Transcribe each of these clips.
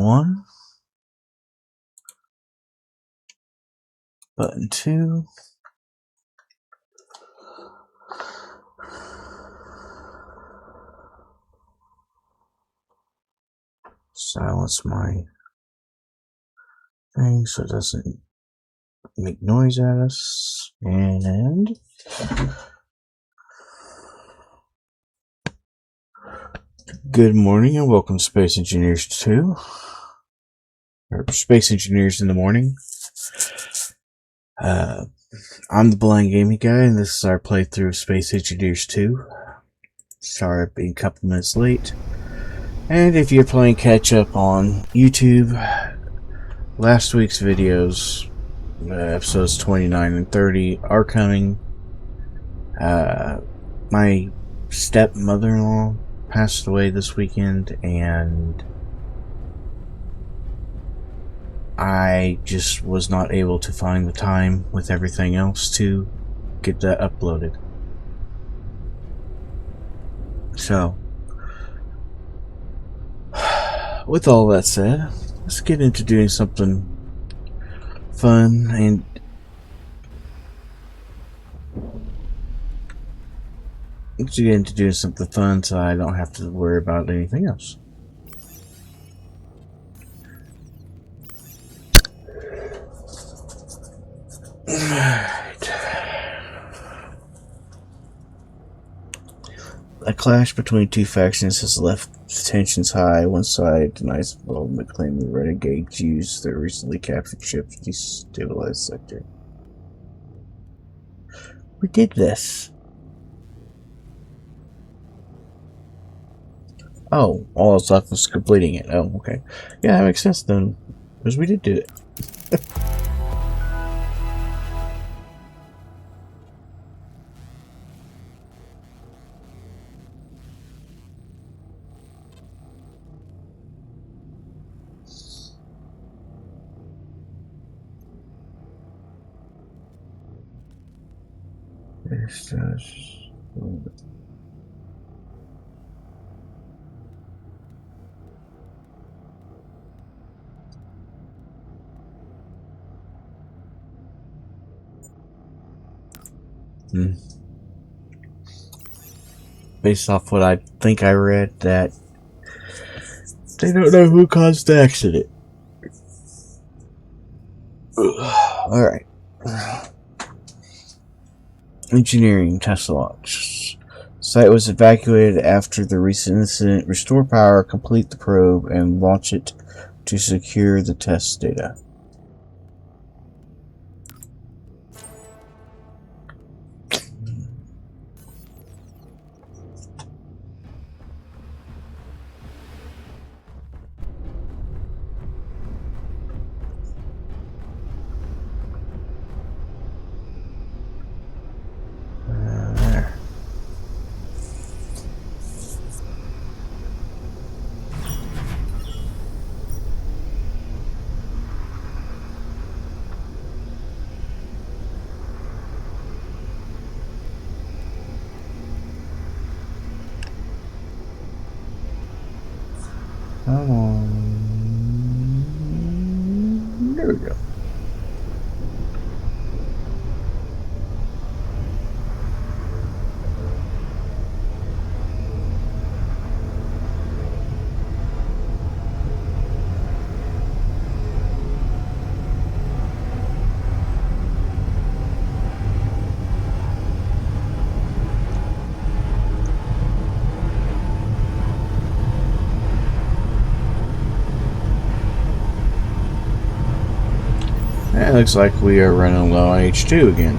1, button 2, silence my thing so it doesn't make noise at us, and good morning and welcome to Space Engineers 2, or Space Engineers in the Morning. I'm the Blind Gaming Guy, and this is our playthrough of Space Engineers 2. Sorry for being a couple minutes late. And if you're playing catch up on YouTube, last week's videos, episodes 29 and 30, are coming. My stepmother-in-law passed away this weekend, and I just was not able to find the time with everything else to get that uploaded. So, with all that said, let's get into doing something fun and so I don't have to worry about anything else. A clash between two factions has left tensions high. One side denies involvement, claiming renegades used their recently captured ship to destabilize the sector. We did this. Oh, all that's left was completing it. Oh, okay. Yeah, that makes sense then, because we did do it. Based off what I think I read, that they don't know who caused the accident. Alright. Engineering test launch. Site was evacuated after the recent incident. Restore power, complete the probe, and launch it to secure the test data. Come on. There we go. It looks like we are running low on H2 again.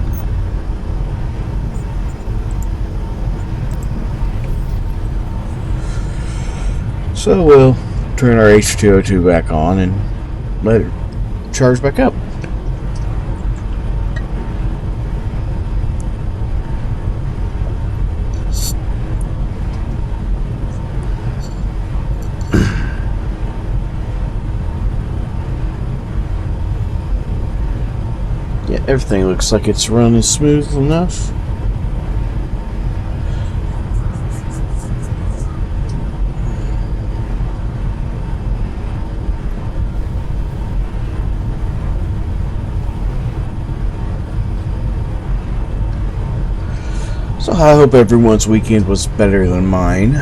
So we'll turn our H2O2 back on and let it charge back up. Yeah, everything looks like it's running smooth enough. So I hope everyone's weekend was better than mine.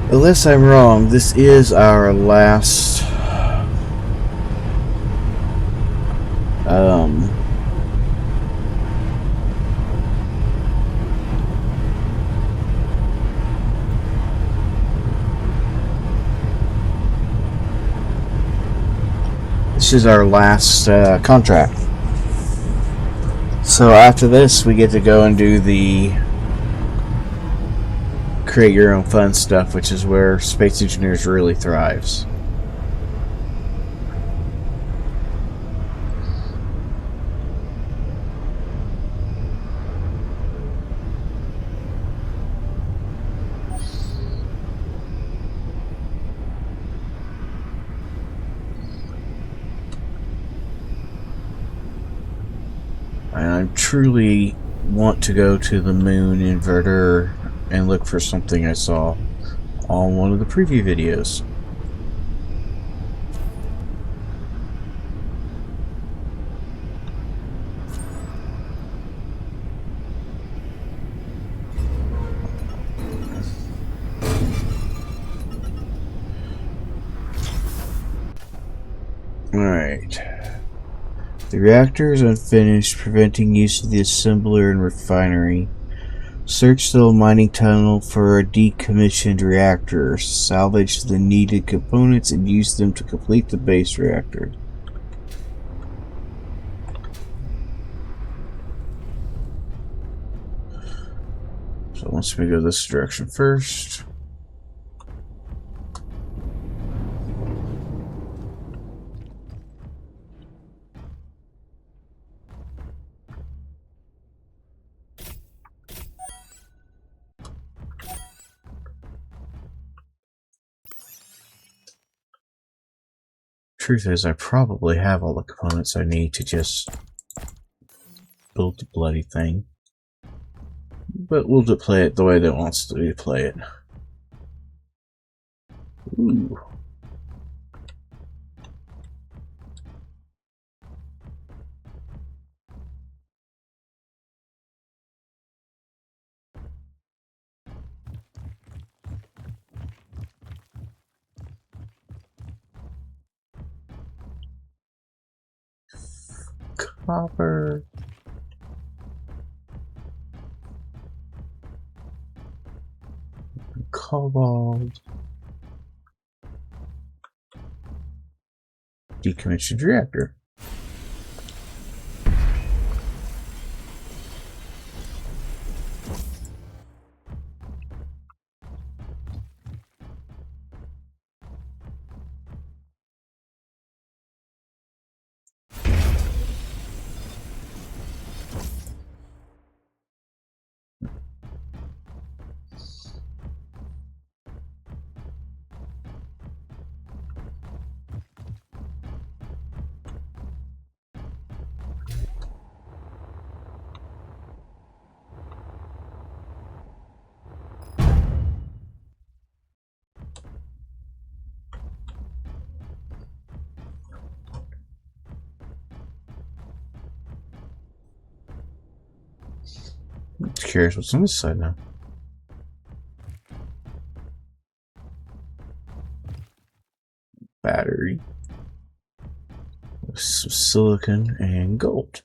Unless I'm wrong, this is our last contract. So after this, we get to go and do the create your own fun stuff, which is where Space Engineers really thrives. And I truly want to go to the moon inverter and look for something I saw on one of the preview videos. Alright. The reactor is unfinished, preventing use of the assembler and refinery. Search the mining tunnel for a decommissioned reactor. Salvage the needed components and use them to complete the base reactor. So once we go this direction first. Truth is, I probably have all the components I need to just build the bloody thing. But we'll just play it the way that it wants to play it. Ooh. Copper. Cobalt. Decommissioned reactor. I'm just curious what's on this side now. Battery. Some silicon and gold.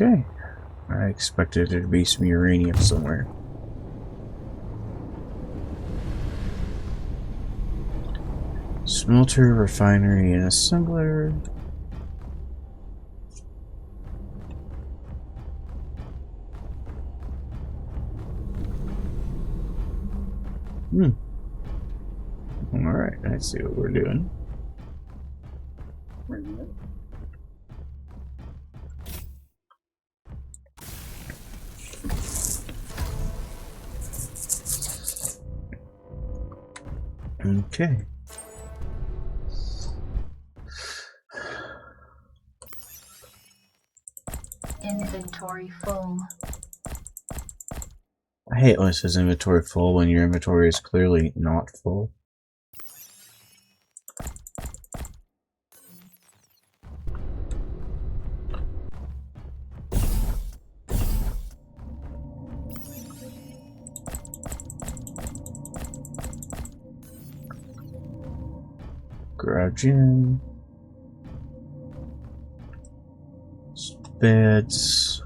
Okay. I expected there to be some uranium somewhere. Smelter, refinery, and assembler. Alright, I see what we're doing. Okay. Inventory full. I hate when it says inventory full when your inventory is clearly not full. Garage in. Beds.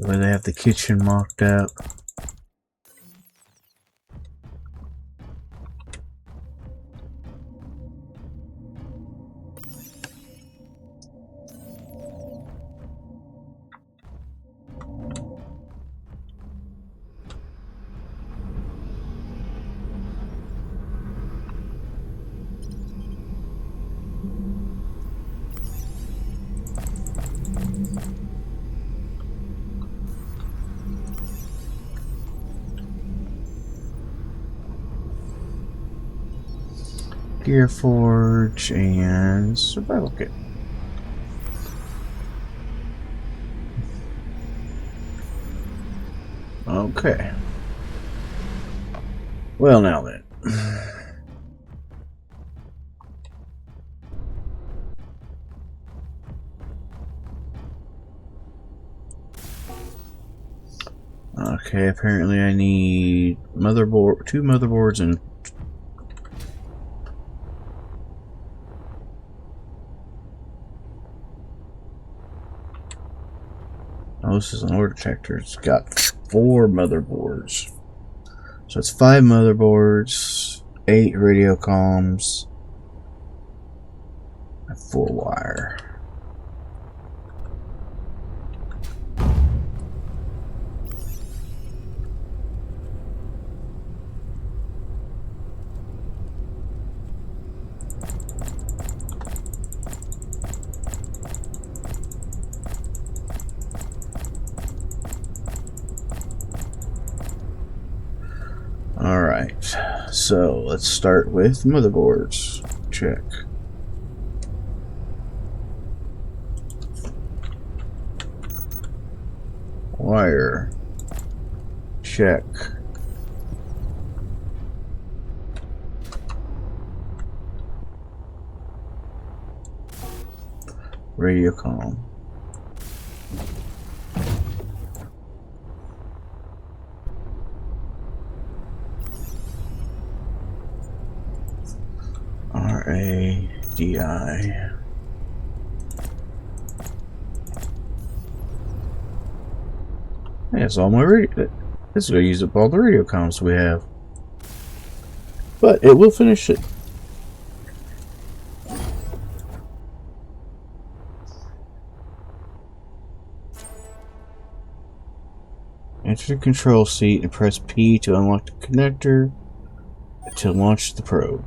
Where they have the kitchen mocked up. Gear Forge and survival kit. Okay. Well, now then. Okay, apparently I need motherboard, 2 motherboards and oh, this is an ore detector. It's got 4 motherboards. So it's 5 motherboards, 8 radio comms, and 4 wire. Alright, so let's start with motherboards. Check. Wire. Check. Radio comm. RADI. That's all my radio. This is going to use up all the radio comms we have. But it will finish it. Enter the control seat and press P to unlock the connector to launch the probe.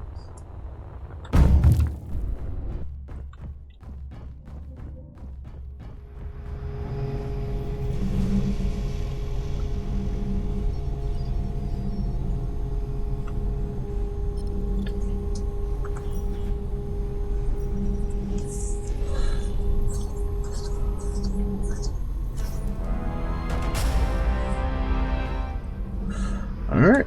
Alright.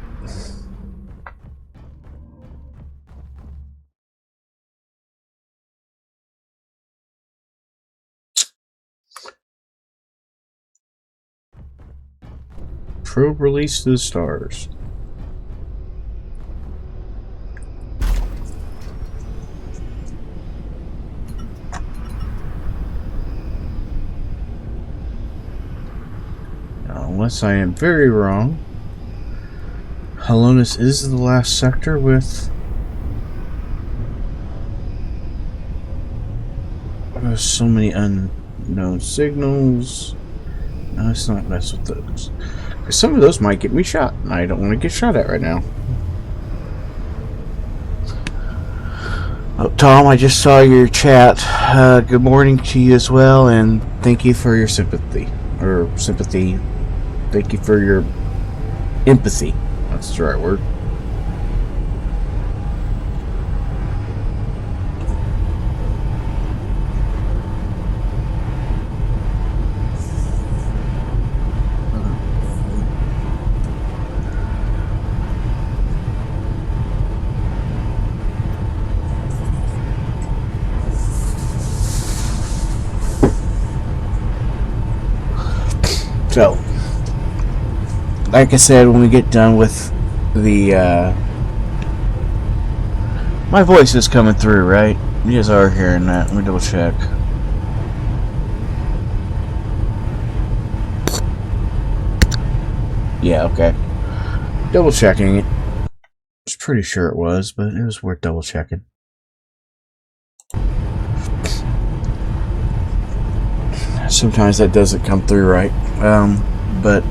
Probe release to the stars. Now, unless I am very wrong, Halonis is the last sector with so many unknown signals. Let's not mess with those. Because some of those might get me shot, and I don't want to get shot at right now. Oh, Tom, I just saw your chat. Good morning to you as well, and thank you for your sympathy. Or sympathy. Thank you for your empathy. That's the right word. So, like I said, when we get done with the, my voice is coming through, right? You guys are hearing that. Let me double check. Yeah, okay. Double checking it. I was pretty sure it was, but it was worth double checking. Sometimes that doesn't come through right. But it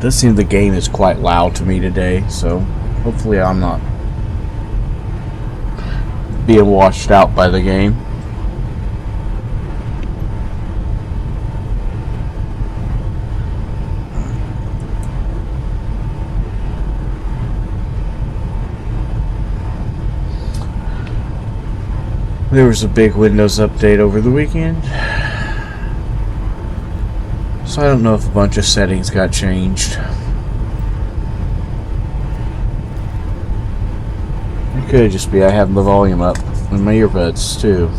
does seem the game is quite loud to me today, so hopefully I'm not being washed out by the game. There was a big Windows update over the weekend, so I don't know if a bunch of settings got changed. It could just be I have the volume up in my earbuds too.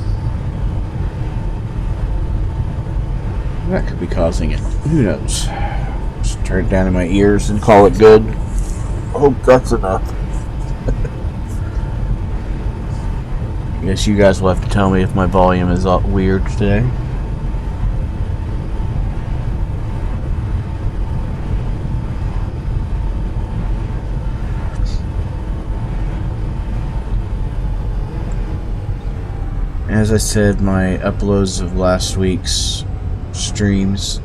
That could be causing it. Who knows? Just turn it down in my ears and call it good. Oh, that's enough. I guess you guys will have to tell me if my volume is weird today. As I said, my uploads of last week's streams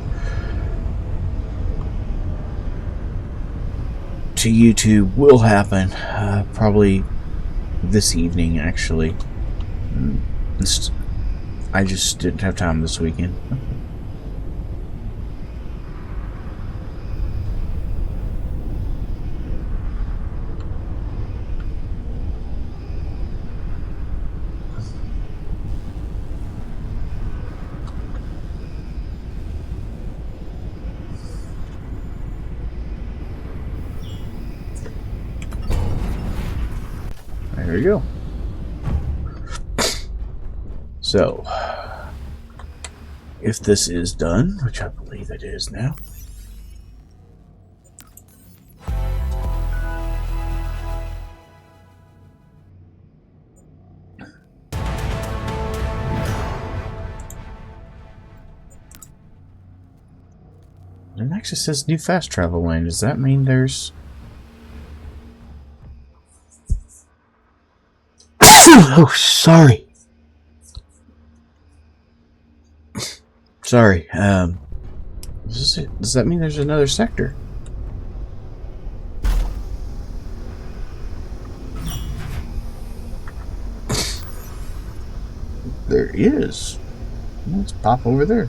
to YouTube will happen probably this evening, actually. I just didn't have time this weekend. There you go. So, if this is done, which I believe it is now. It actually says new fast travel lane. Does that mean there's... Oh, sorry. Sorry, does that mean there's another sector? There is. Let's pop over there.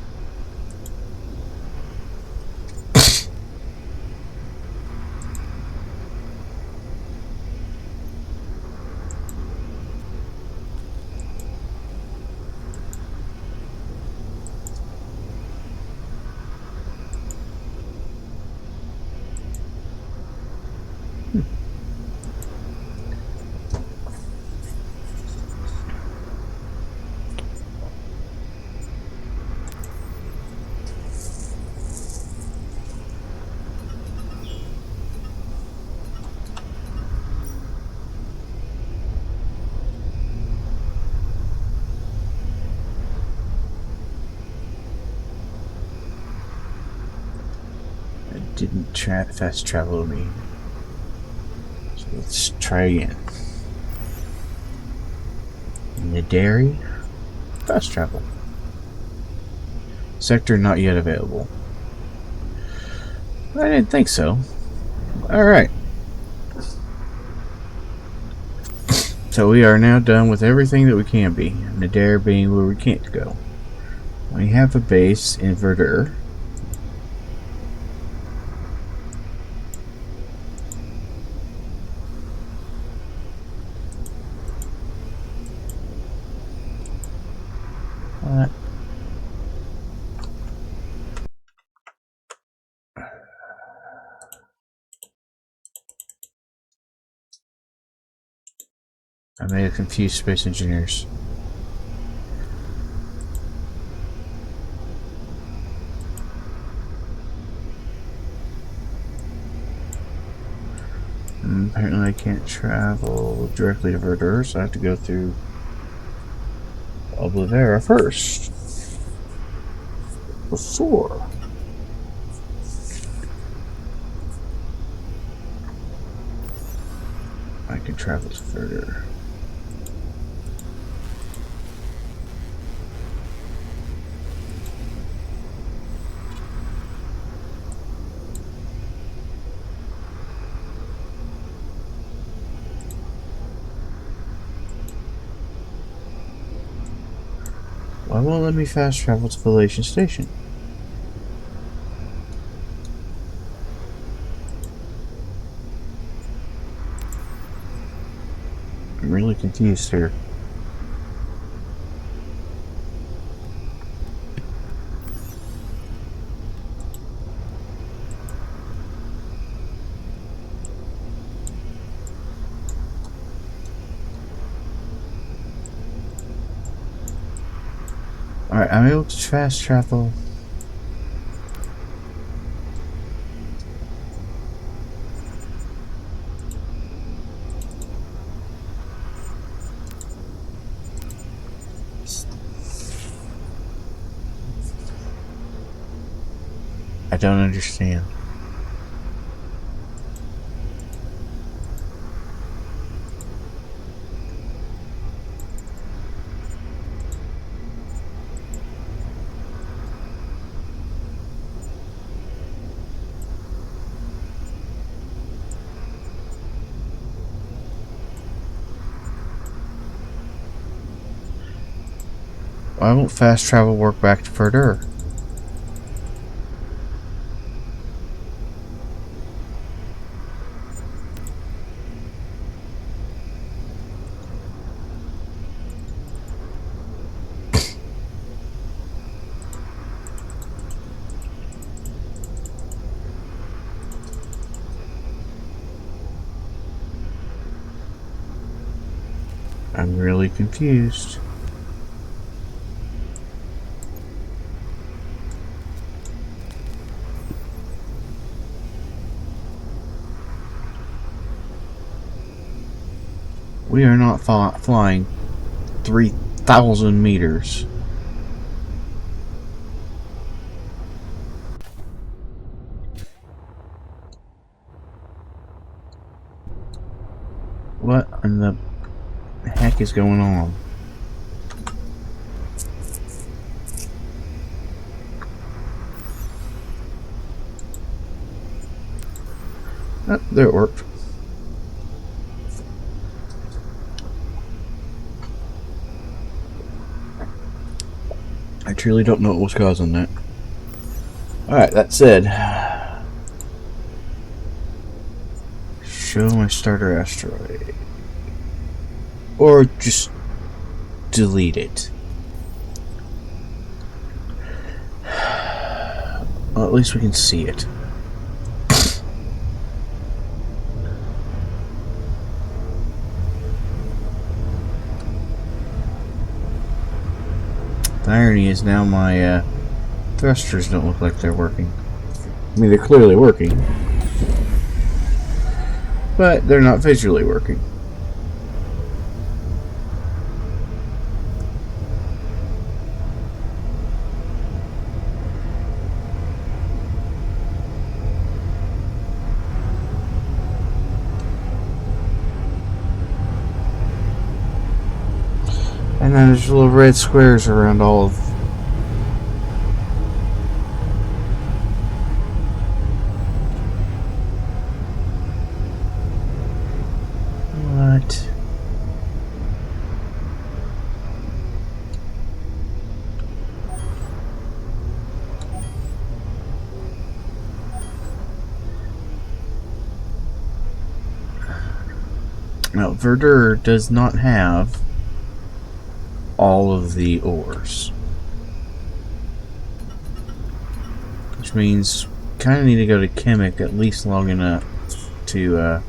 Didn't fast travel me. So let's try again. In the dairy, fast travel. Sector not yet available. I didn't think so. Alright. So we are now done with everything that we can be. Nadir being where we can't go. We have a base inverter. I may have confused space engineers. Apparently I can't travel directly to Verdure, so I have to go through Oblivera first. Before I can travel to Verdure. Why won't it let me fast travel to Valation Station? I'm really confused here. Alright, I'm able to fast travel. I don't understand. Why won't fast travel work back to Verdure? I'm really confused. We are not flying 3,000 meters. What in the heck is going on? Oh, there it worked. I truly don't know what was causing that. Alright, that said, show my starter asteroid. Or just delete it. Well, at least we can see it. The irony is now my thrusters don't look like they're working. I mean, they're clearly working, but they're not visually working. And then there's little red squares around all of Now, Verdure does not have all of the ores, which means kind of need to go to Chemic at least long enough to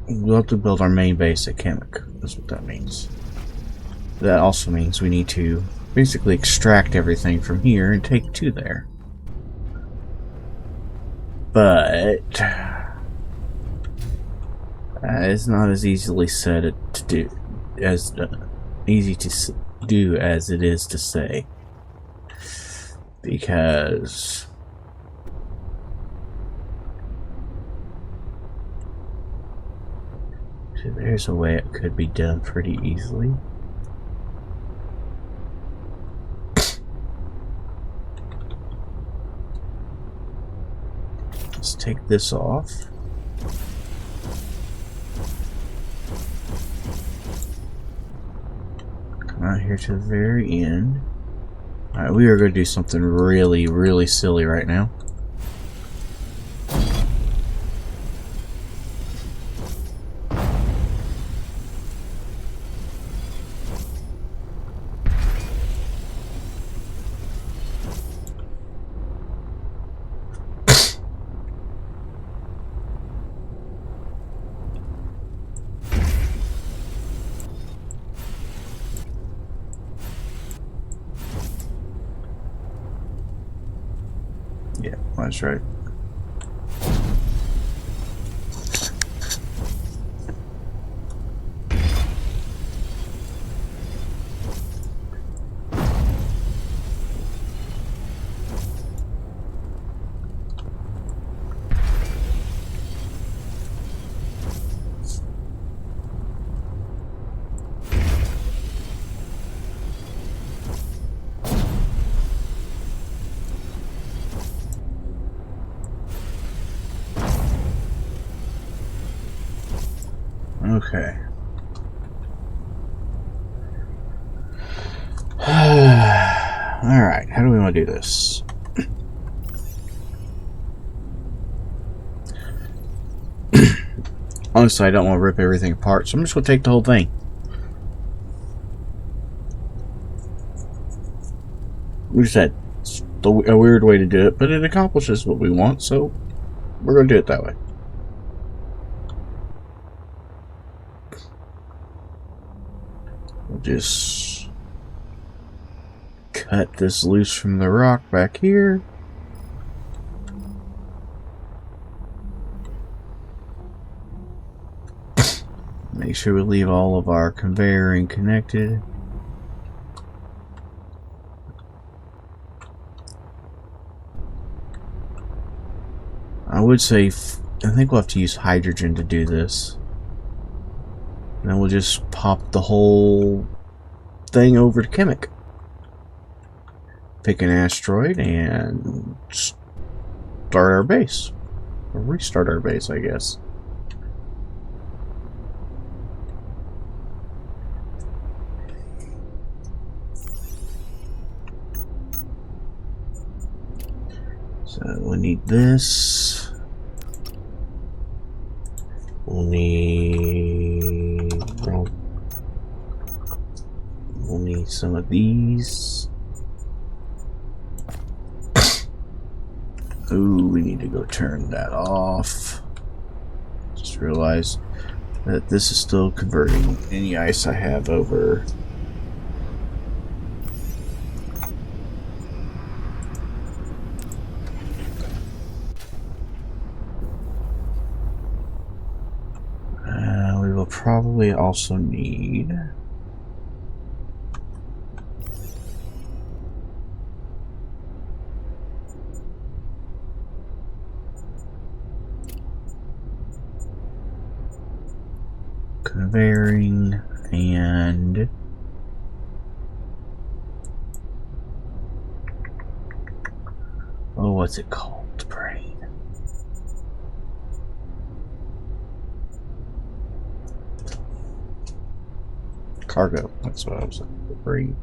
we'll have to build our main base at Chemic. That's what that means. That also means we need to basically extract everything from here and take to there. But it's not as easily said to do as easy to do as it is to say, because there's a way it could be done pretty easily. Let's take this off. Come out here to the very end. Alright, we are going to do something really, really silly right now. Yeah, that's right. Okay. Alright, how do we want to do this? Honestly, I don't want to rip everything apart, so I'm just going to take the whole thing. We said it's a weird way to do it, but it accomplishes what we want, so we're going to do it that way. We'll just cut this loose from the rock back here. Make sure we leave all of our conveying connected. I would say, I think we'll have to use hydrogen to do this. And then we'll just pop the whole thing over to Chemic. Pick an asteroid and start our base. Or restart our base, I guess. So we'll need this. We'll need some of these. Ooh, we need to go turn that off. Just realized that this is still converting any ice I have over. We will probably also need conveying and oh, what's it called? Brain. Cargo. That's what I was looking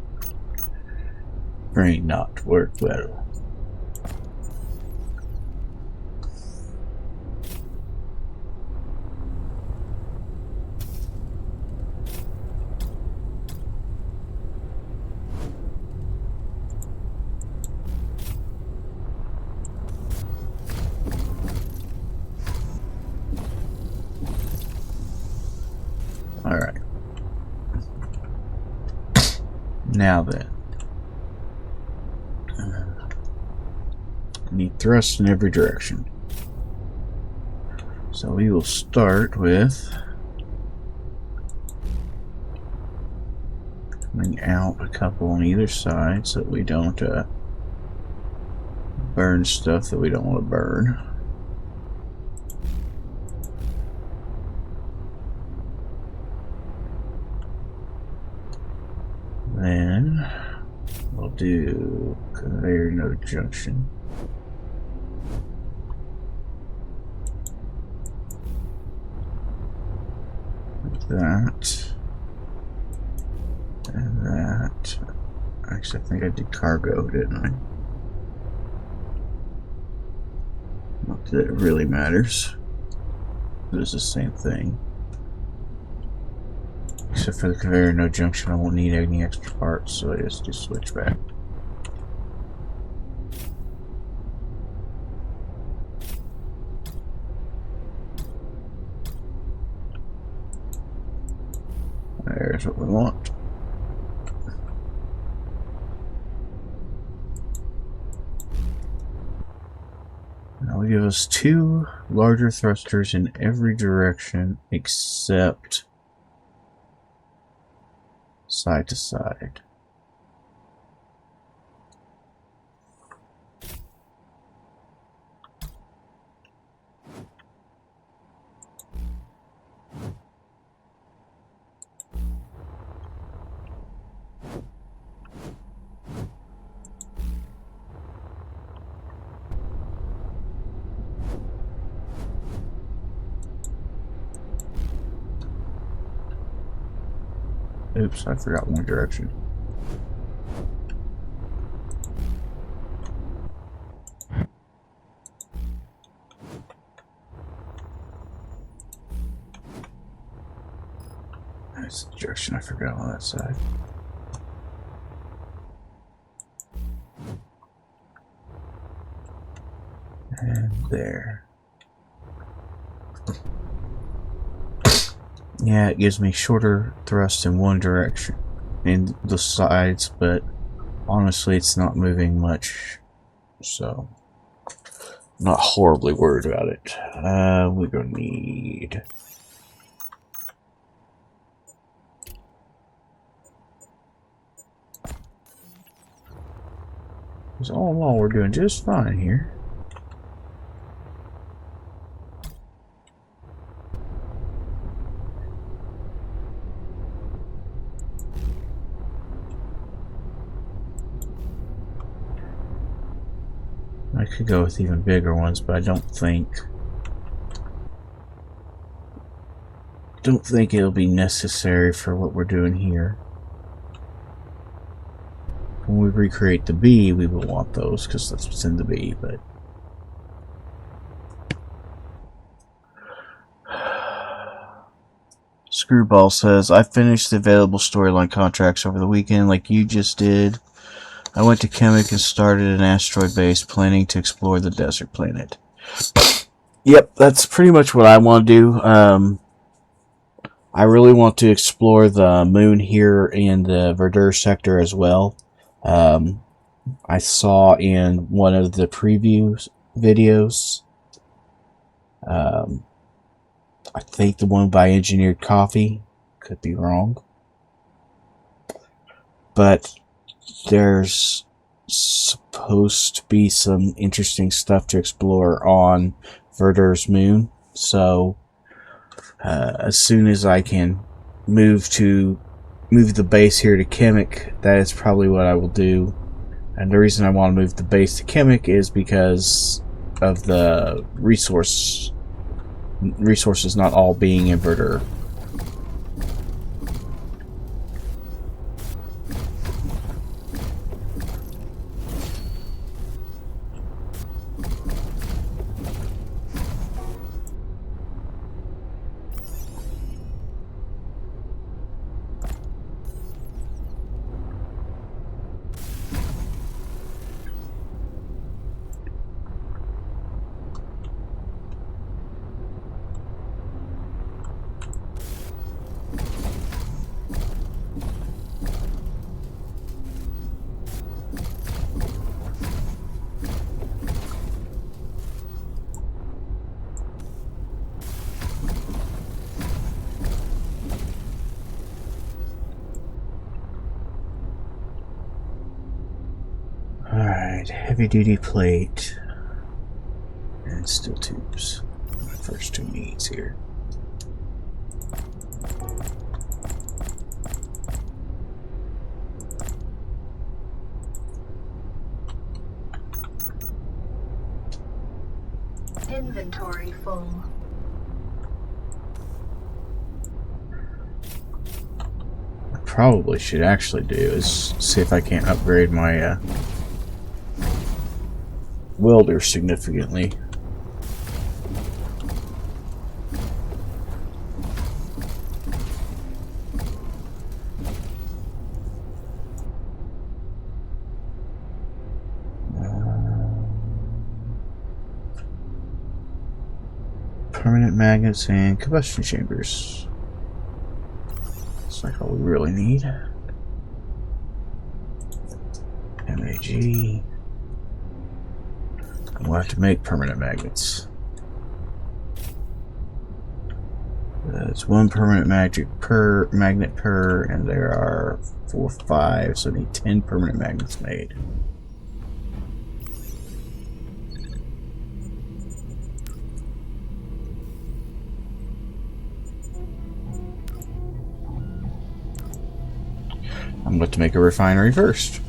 for. screen not work well. Alright. Now then. Need thrust in every direction. So we will start with coming out a couple on either side so that we don't burn stuff that we don't want to burn. Then we'll do conveyor node junction. Like that. And that. Actually, I think I did cargo, didn't I? Not that it really matters. It's the same thing. Except for the conveyor node junction, I won't need any extra parts, so I just do switch back. There's what we want. Now we give us 2 larger thrusters in every direction except side to side. Oops, I forgot one direction. That's the direction I forgot on that side. And there. Yeah, it gives me shorter thrust in one direction in the sides, but honestly it's not moving much, so I'm not horribly worried about it. We're gonna need because all in all we're doing just fine here. I could go with even bigger ones, but I don't think it'll be necessary for what we're doing here. When we recreate the B, we will want those because that's what's in the B, but Screwball says, I finished the available storyline contracts over the weekend like you just did. I went to Kemek and started an asteroid base planning to explore the desert planet. Yep, that's pretty much what I want to do. I really want to explore the moon here in the Verdure sector as well. I saw in one of the preview videos, I think the one by Engineered Coffee, could be wrong, but there's supposed to be some interesting stuff to explore on Verdure's moon. So as soon as I can move the base here to Kemek, that is probably what I will do. And the reason I want to move the base to Kemek is because of the resources not all being in Verdure. Alright, heavy duty plate and steel tubes. My first two needs here. Inventory full. I probably should actually do is see if I can't upgrade my welder significantly. Permanent magnets and combustion chambers. That's like all we really need. MAG. We'll have to make permanent magnets. That's one permanent magnet per, and there are 4, 5, so I need 10 permanent magnets made. I'm going to make a refinery first.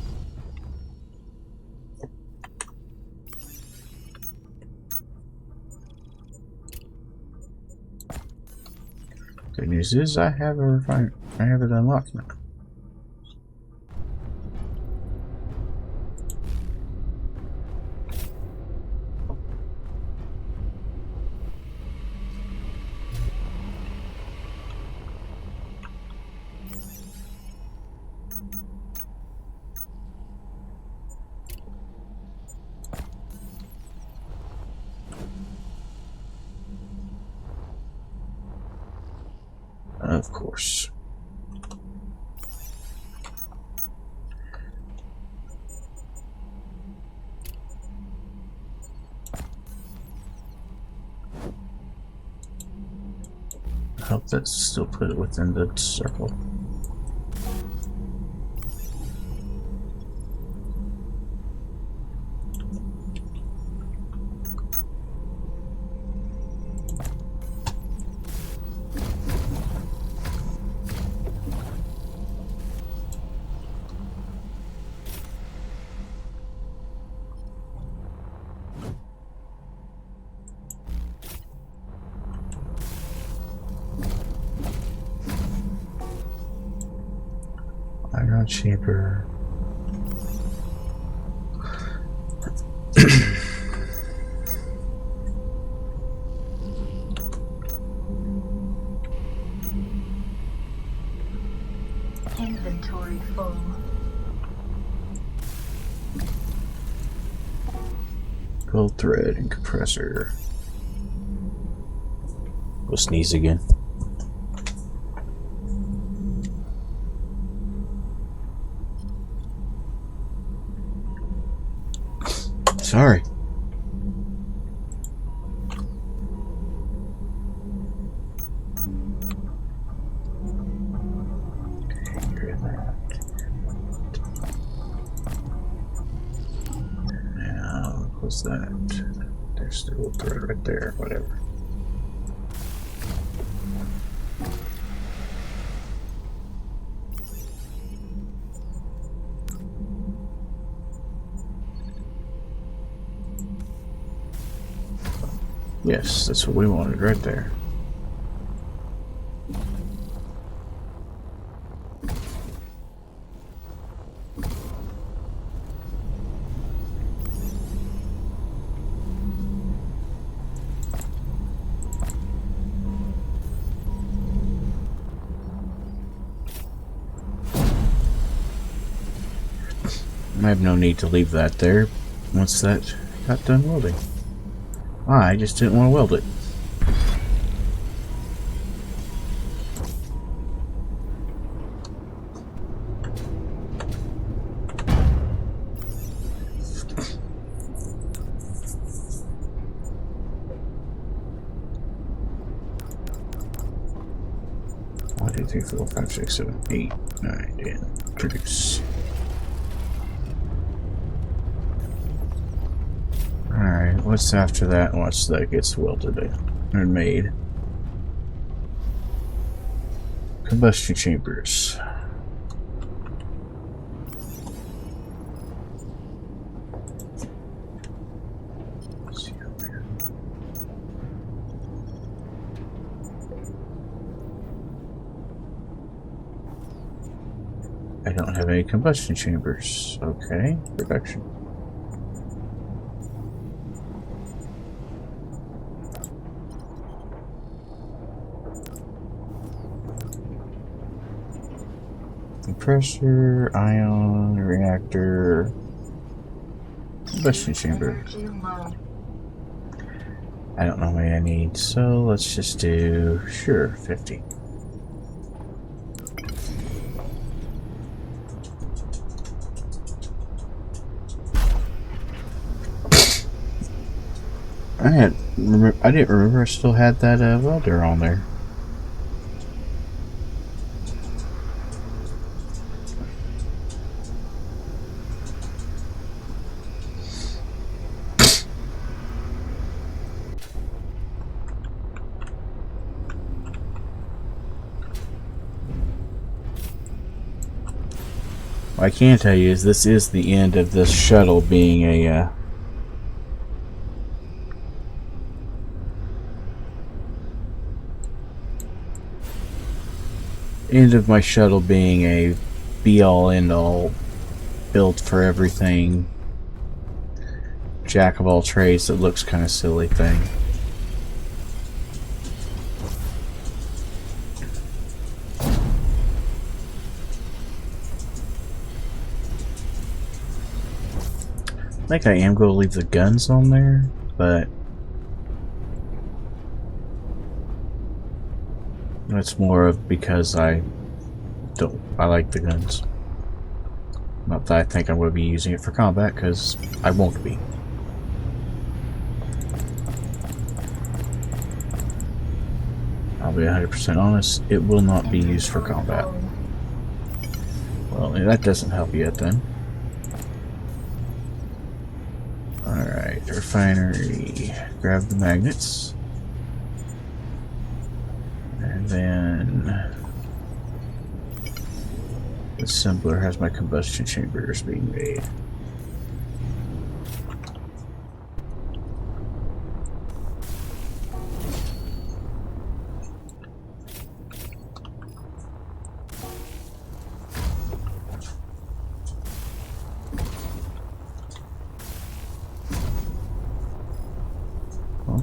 Good news is I have a refinery. I have it unlocked now. Of course. I hope that's still put it within the circle. Iron chamber. Inventory full. Gold thread and compressor. Go sneeze again. Sorry. Hear that. Now, what's that? There's the little thread right there, whatever. Yes, that's what we wanted right there. I have no need to leave that there once that got done welding. I just didn't want to weld it. One, 2, 3, 4, 5, 6, 7, 8, 9, 10. Produce. Alright, what's after that once that gets welded and made? Combustion chambers. I don't have any combustion chambers. Okay, production. Compressor, ion, reactor, combustion chamber. Energy low. I don't know how many I need, so let's just do, sure, 50. I didn't remember I still had that welder on there. What I can tell you is this is the end of this shuttle being a end of my shuttle being a be-all end-all built for everything jack of all trades that looks kind of silly thing. I think I am going to leave the guns on there, but that's more of because I like the guns. Not that I think I'm going to be using it for combat, because I won't be. I'll be 100% honest, it will not be used for combat. Well, that doesn't help yet then. Alright, refinery. Grab the magnets. And then the assembler has my combustion chambers being made.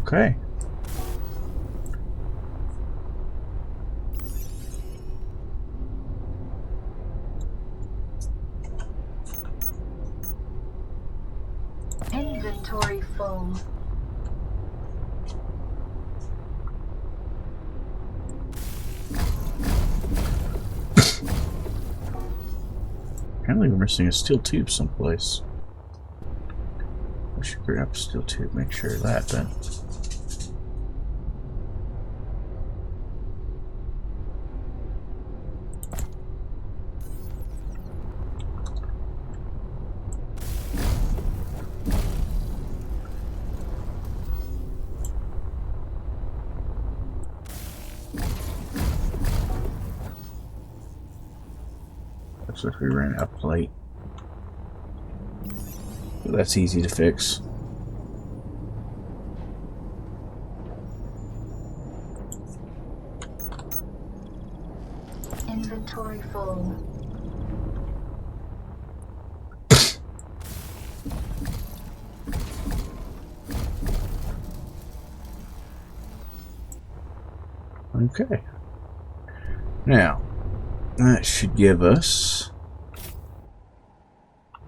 Okay. Inventory full. Apparently we're missing a steel tube someplace. We should grab a steel tube, make sure of that then. Looks like we ran out of plate. But that's easy to fix. Inventory full. Okay. Now, that should give us...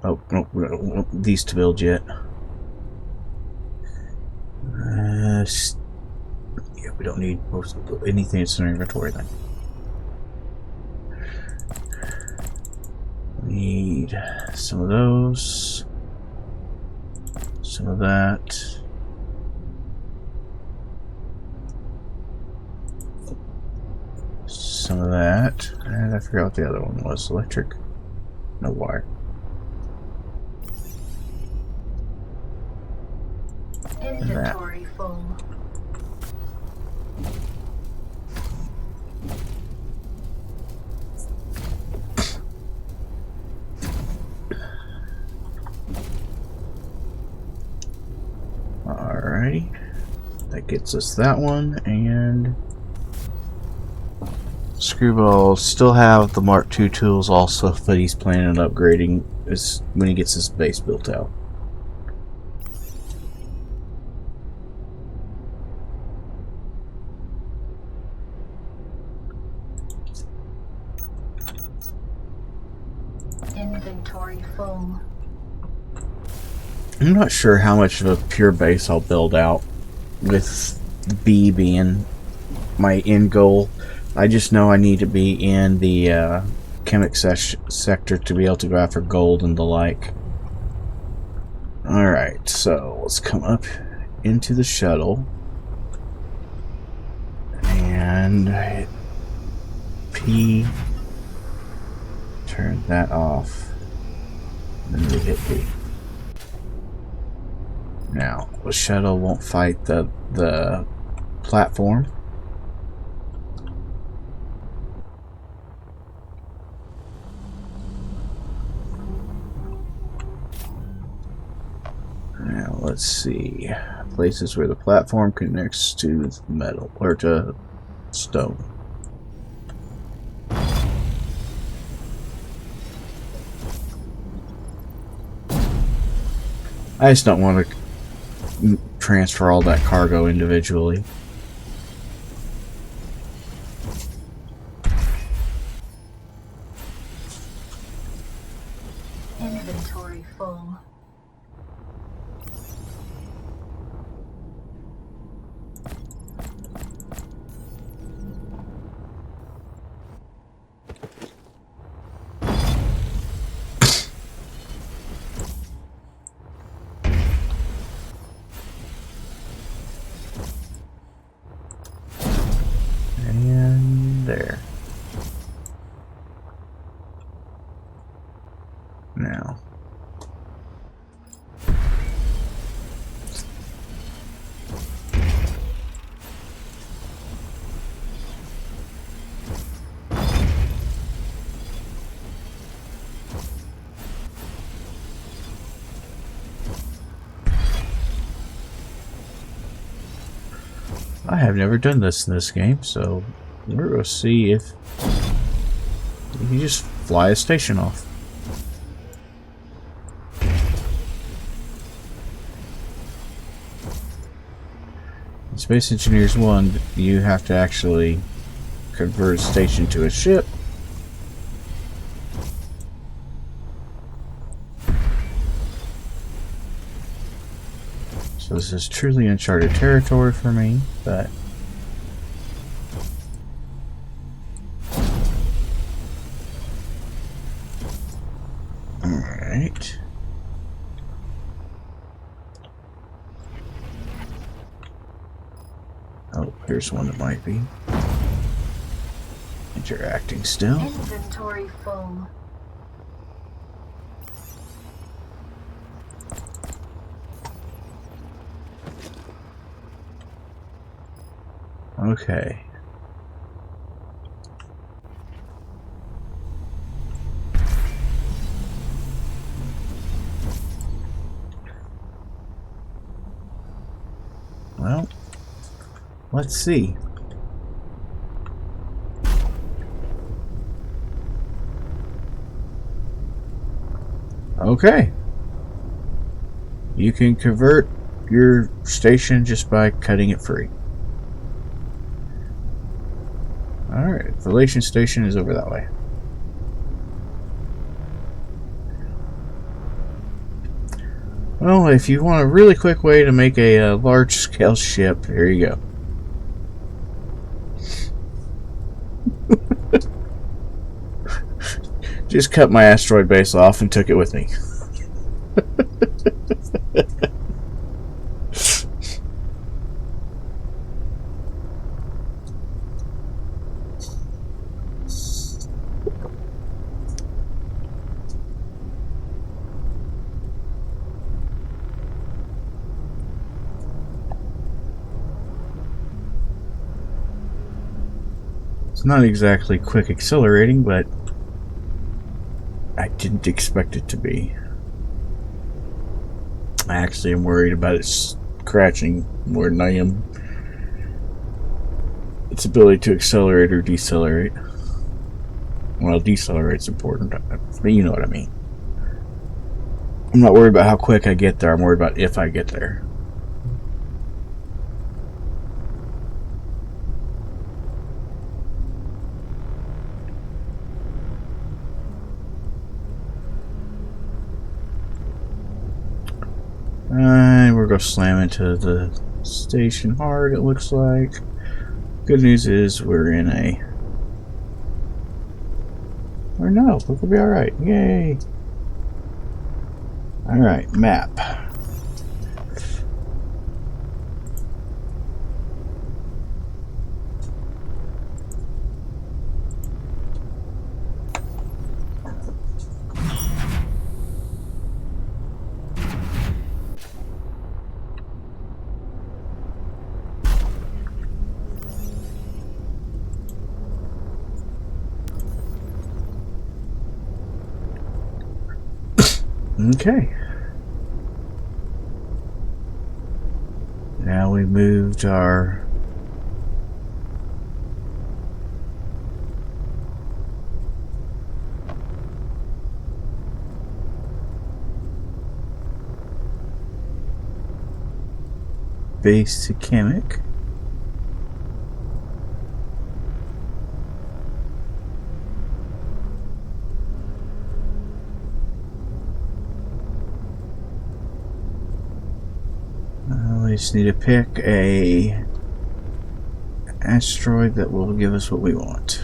Oh, no, we don't want these to build yet. Yeah, we don't need anything that's in our inventory then. We need some of those. Some of that. Some of that. And I forgot what the other one was. Electric. No wire. that. Inventory full. Alrighty. That gets us that one, and Screwball still have the Mark II tools also, but he's planning on upgrading when he gets his base built out. Inventory full. I'm not sure how much of a pure base I'll build out, with B being my end goal. I just know I need to be in the chemic sector to be able to go after gold and the like. Alright, so let's come up into the shuttle and hit P, turn that off, and then we hit B. Now, the shuttle won't fight the platform. Now, let's see. Places where the platform connects to metal, or to stone. I just don't want to transfer all that cargo individually. Inventory full. And there. Now. I have never done this in this game, so we're going to see if you can just fly a station off. In Space Engineers 1, you have to actually convert a station to a ship. So this is truly uncharted territory for me, but alright. Oh, here's one that might be interacting still. Inventory full. Okay. Well, let's see. Okay. You can convert your station just by cutting it free. Alright, Relation Station is over that way. Well, if you want a really quick way to make a large-scale ship, here you go. Just cut my asteroid base off and took it with me. It's not exactly quick accelerating, but I didn't expect it to be. I actually am worried about it scratching more than I am its ability to accelerate or decelerate. Well, decelerate's important, but you know what I mean. I'm not worried about how quick I get there, I'm worried about if I get there. We're going to slam into the station hard, it looks like. Good news is we're in a... Or no, we'll be alright. Yay! Alright, map. Okay. Now we moved our base to Kamek. We just need to pick a asteroid that will give us what we want.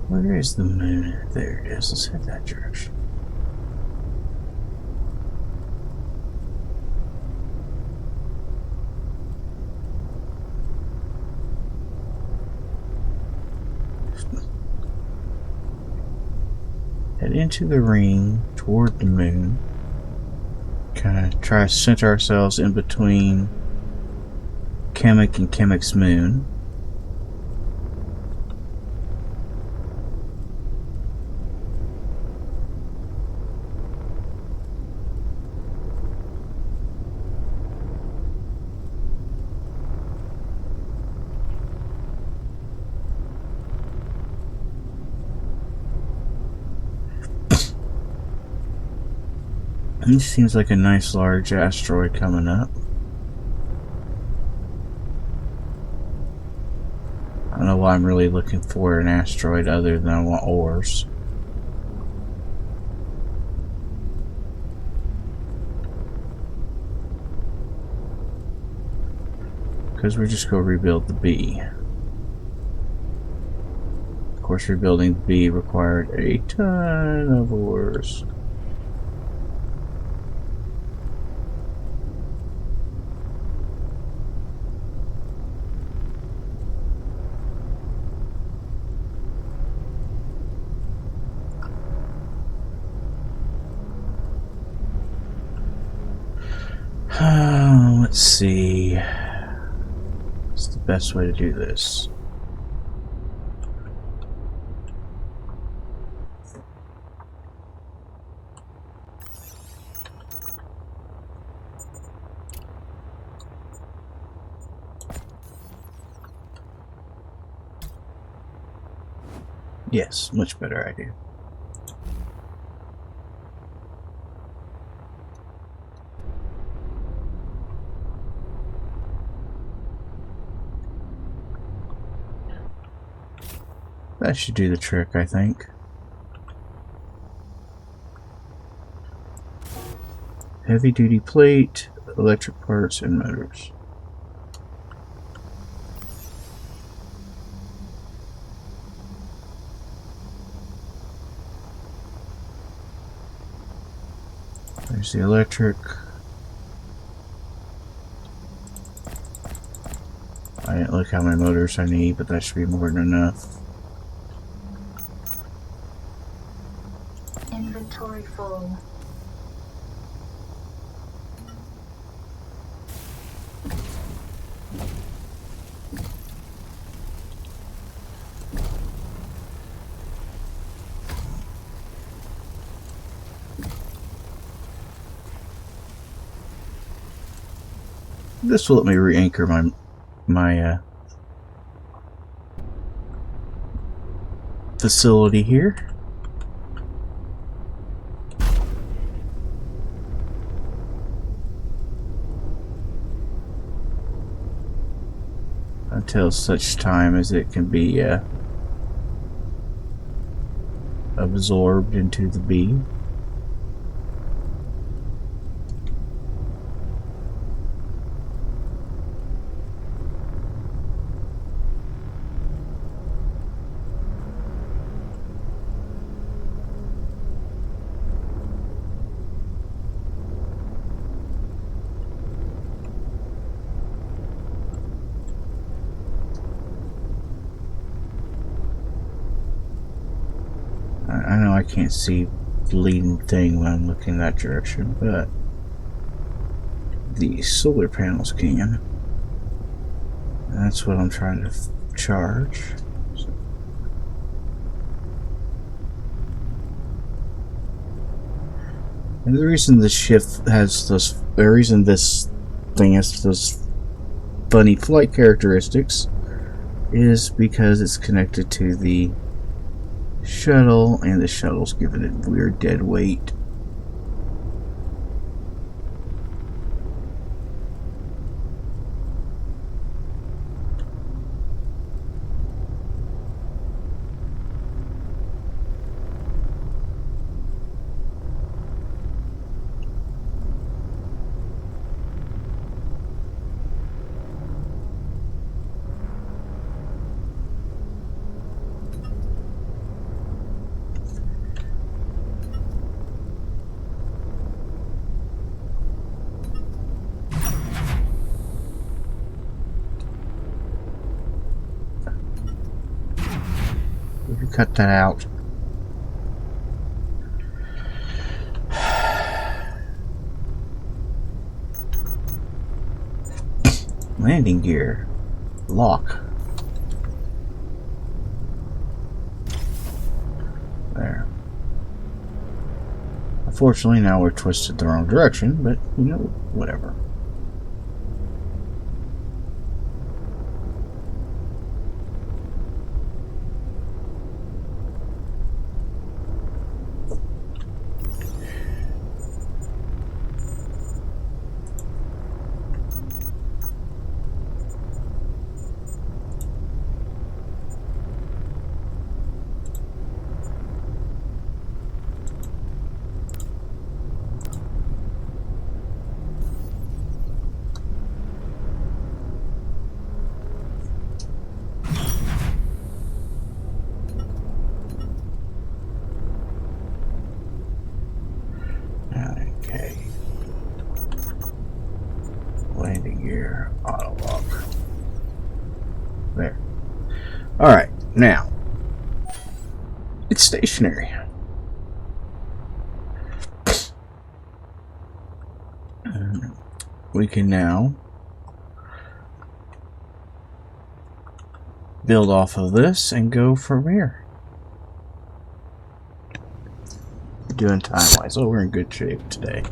Where is the moon? There it is. Let's head that direction. Head into the ring toward the moon. Kind of try to center ourselves in between Kamek and Kamek's moon. This seems like a nice large asteroid coming up. I don't know why I'm really looking for an asteroid other than I want ores. Because we're just going to rebuild the B. Of course, rebuilding the B required a ton of ores. Let's see. What's the best way to do this? Yes, much better idea. That should do the trick, I think. Heavy duty plate, electric parts and motors. There's the electric. I didn't look how many motors I need, but that should be more than enough. Inventory full. This will let me re-anchor my facility here. Until such time as it can be absorbed into the B. I know I can't see the leading thing when I'm looking that direction, but the solar panels can. That's what I'm trying to charge. And the reason this ship has those, the reason this thing has those funny flight characteristics is because it's connected to the shuttle, and the shuttle's giving it weird dead weight. We can cut that out. Landing gear. Lock. There. Unfortunately, now we're twisted the wrong direction, but, you know, whatever. Okay. Landing gear, auto lock. There. Alright, now. It's stationary. We can now build off of this and go from here. Doing time-wise. Oh, we're in good shape today.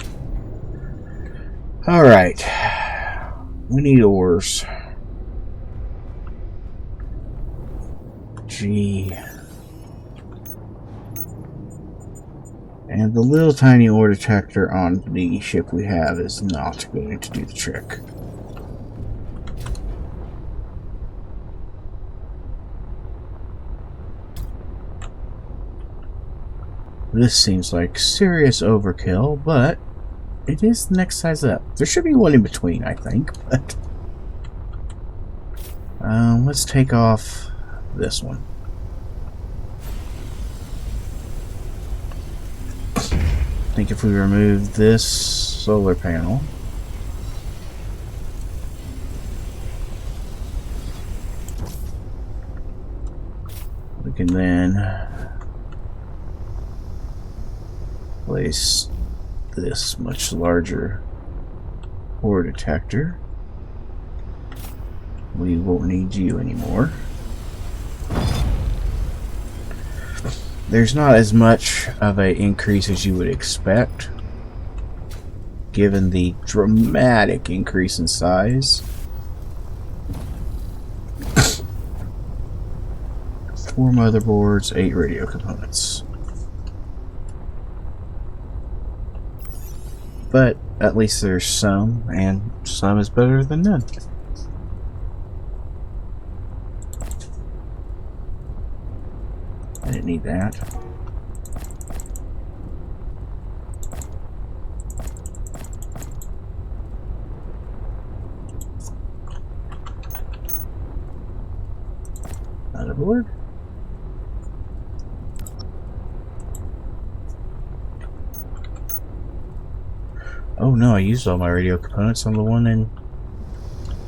Alright. We need ores. G. And the little tiny ore detector on the ship we have is not going to do the trick. This seems like serious overkill, but It is the next size up. There should be one in between, I think, but let's take off this one. I think if we remove this solar panel, we can then place this much larger ore detector. We won't need you anymore. There's not as much of an increase as you would expect, given the dramatic increase in size. 4 motherboards, 8 radio components. But at least there's some, and some is better than none. I didn't need that. Motherboard. Oh no, I used all my radio components on the one in...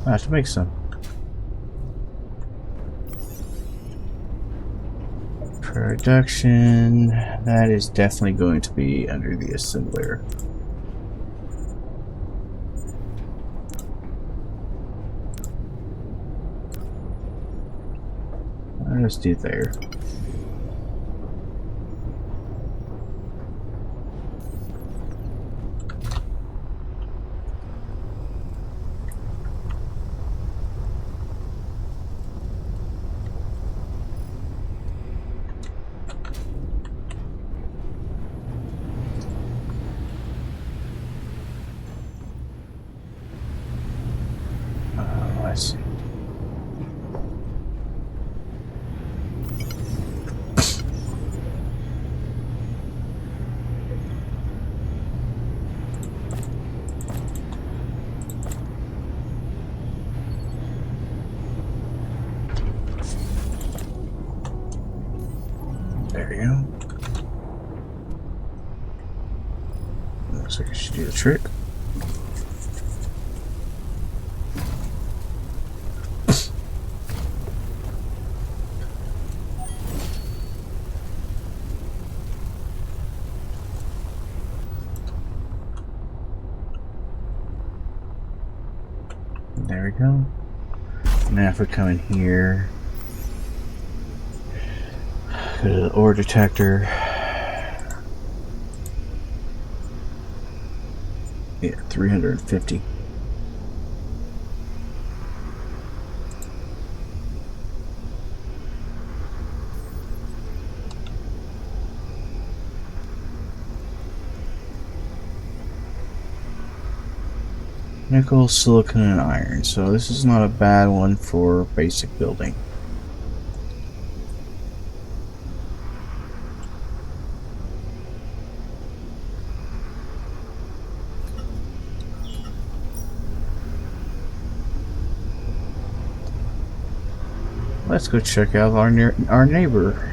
I have to make some. Production, that is definitely going to be under the assembler. Let's do there. I see. There you go. Looks like I should do the trick. There we go. Now if we come in here, go to the ore detector. Yeah, 350. Nickel, silicon, and iron. So this is not a bad one for basic building. Let's go check out our neighbor.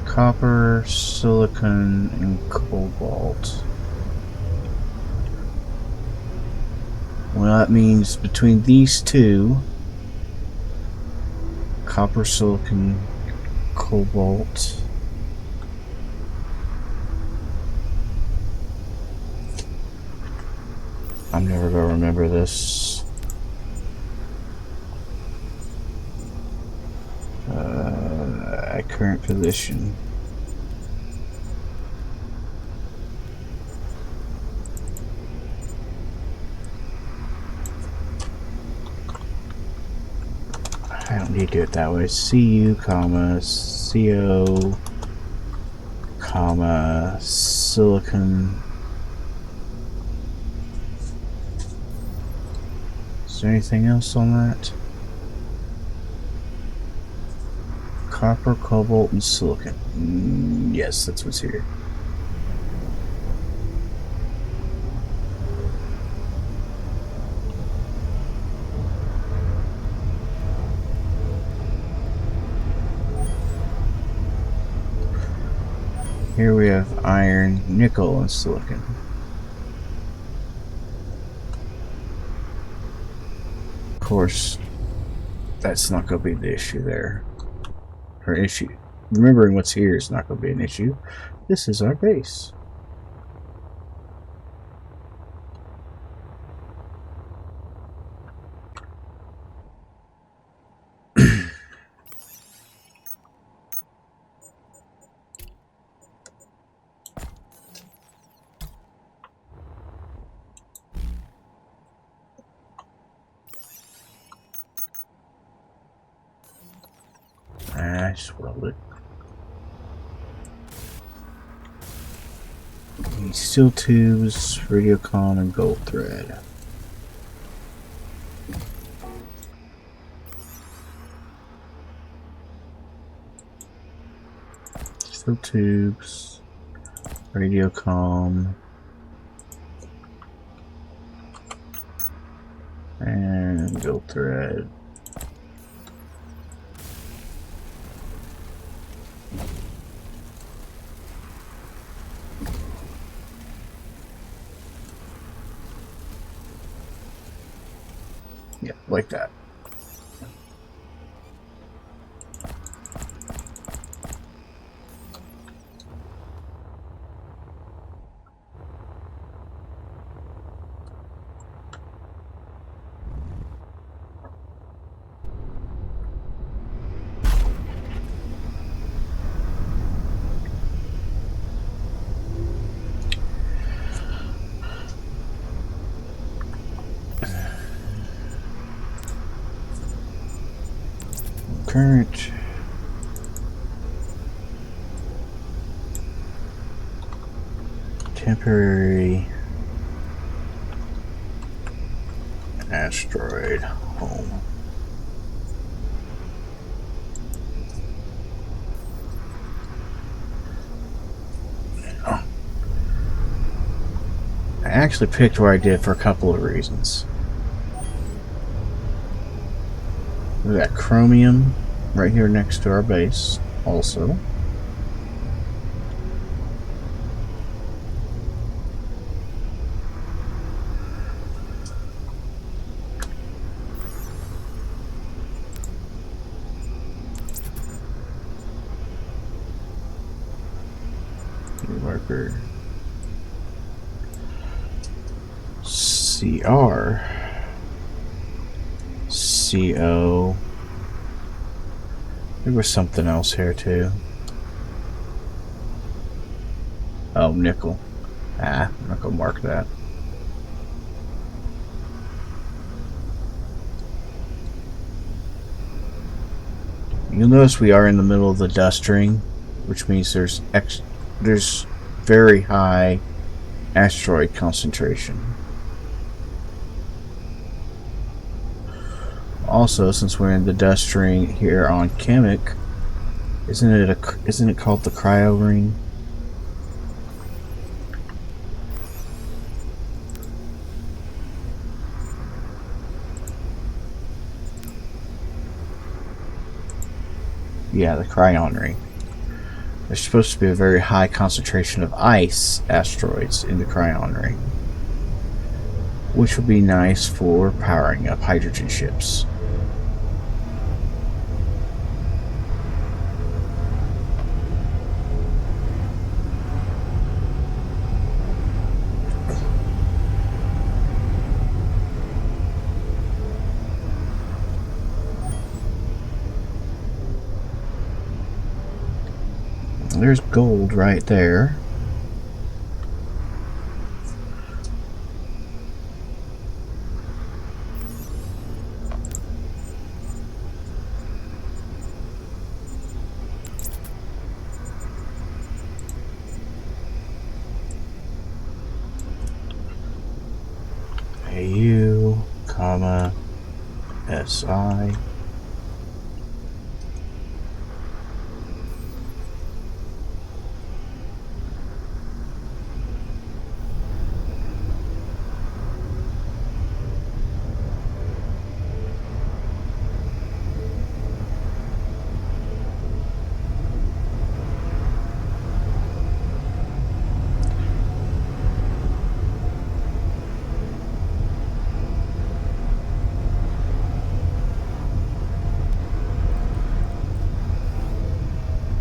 Copper, silicon, and cobalt. Well, that means between these two, copper, silicon, cobalt. I'm never gonna remember this. At current position. I don't need to do it that way. CU, comma, CO, comma, silicon. Is there anything else on that? Copper, cobalt, and silicon. Yes, that's what's here. Here we have iron, nickel, and silicon. Of course, that's not going to be the issue there. Or issue. Remembering what's here is not going to be an issue. This is our base. I swelled it. Steel tubes, radiocon, and gold thread. Steel tubes, radiocon, and gold thread. Yeah, like that. Current temporary asteroid home. I actually picked where I did for a couple of reasons. We got chromium right here next to our base also. Marker CR CO. There was something else here too. Oh, nickel. I'm not gonna mark that. You'll notice we are in the middle of the dust ring, which means there's very high asteroid concentration. Also, since we're in the dust ring here on Chemic, isn't it called the cryo ring? Yeah, the cryon ring. There's supposed to be a very high concentration of ice asteroids in the cryon ring, which would be nice for powering up hydrogen ships. There's gold right there. AU, comma, SI.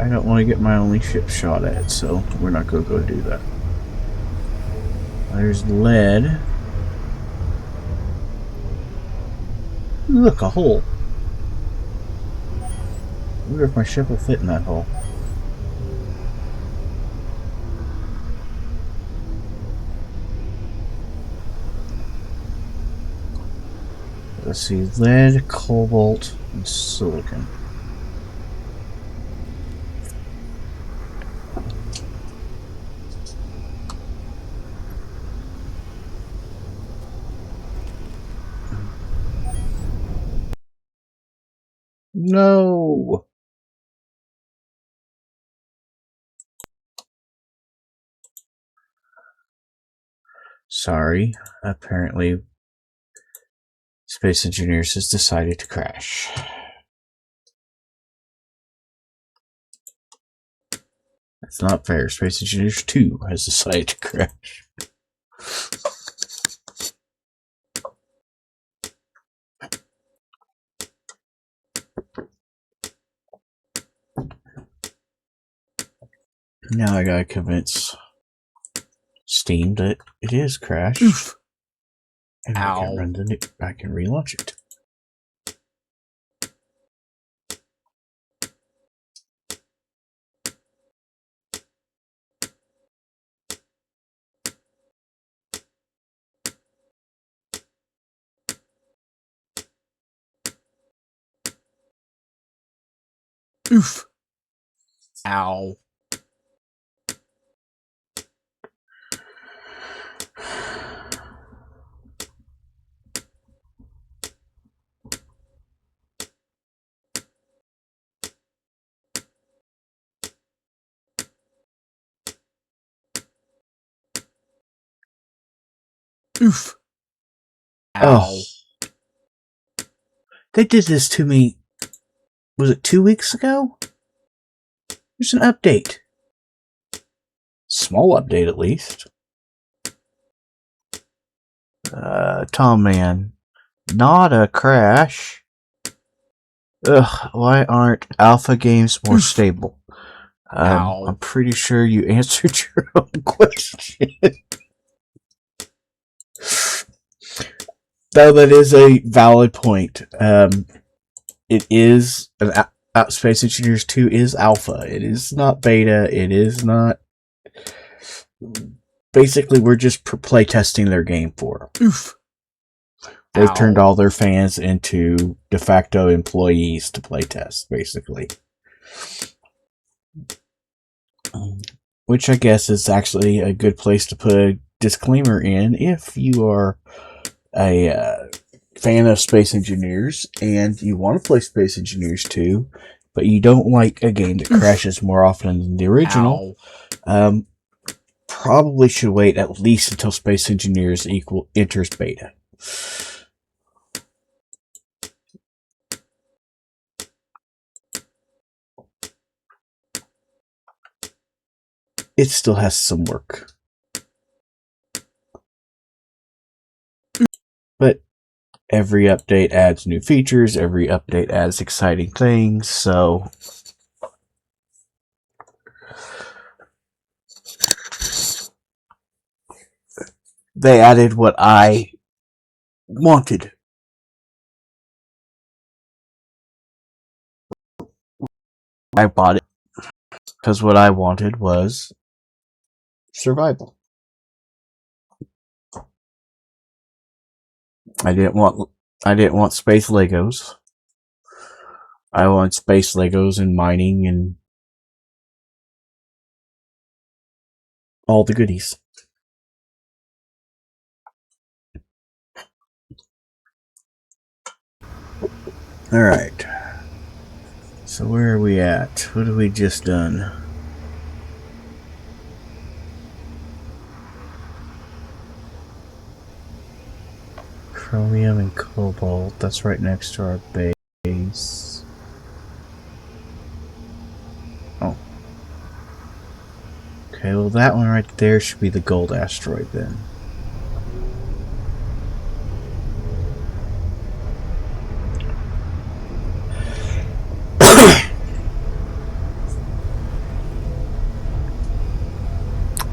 I don't want to get my only ship shot at, so we're not going to go do that. There's lead. Look, a hole. I wonder if my ship will fit in that hole. Let's see, lead, cobalt, and silicon. No! Sorry, apparently Space Engineers has decided to crash. That's not fair. Space Engineers 2 has decided to crash. Now I gotta convince Steam that it is crashed. Oof. And I can run I can relaunch it. Oof. Ow. Oof. Ow. Oh. They did this to me, was it 2 weeks ago? There's an update. Small update, at least. Tom Man. Not a crash. Ugh, why aren't alpha games more stable? I'm pretty sure you answered your own question. Though that is a valid point. It is Space Engineers 2 is alpha. It is not beta. It is not. Basically, we're just playtesting their game for them. Oof. They've turned all their fans into de facto employees to playtest, basically. Which I guess is actually a good place to put a disclaimer in if you are a fan of Space Engineers and you want to play Space Engineers 2, but you don't like a game that crashes more often than the original. Probably should wait at least until Space Engineers enters beta. It still has some work. But every update adds new features, every update adds exciting things, so they added what I wanted. I bought it because what I wanted was survival. I didn't want space Legos. I want space Legos and mining and all the goodies. Alright. So where are we at? What have we just done? Chromium and cobalt. That's right next to our base. Oh. Okay, well that one right there should be the gold asteroid then.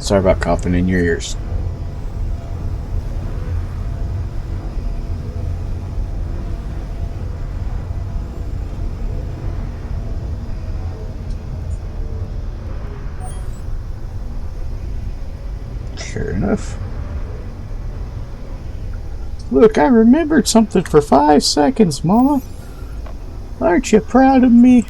Sorry about coughing in your ears. Sure enough. Look, I remembered something for 5 seconds, Mama. Aren't you proud of me?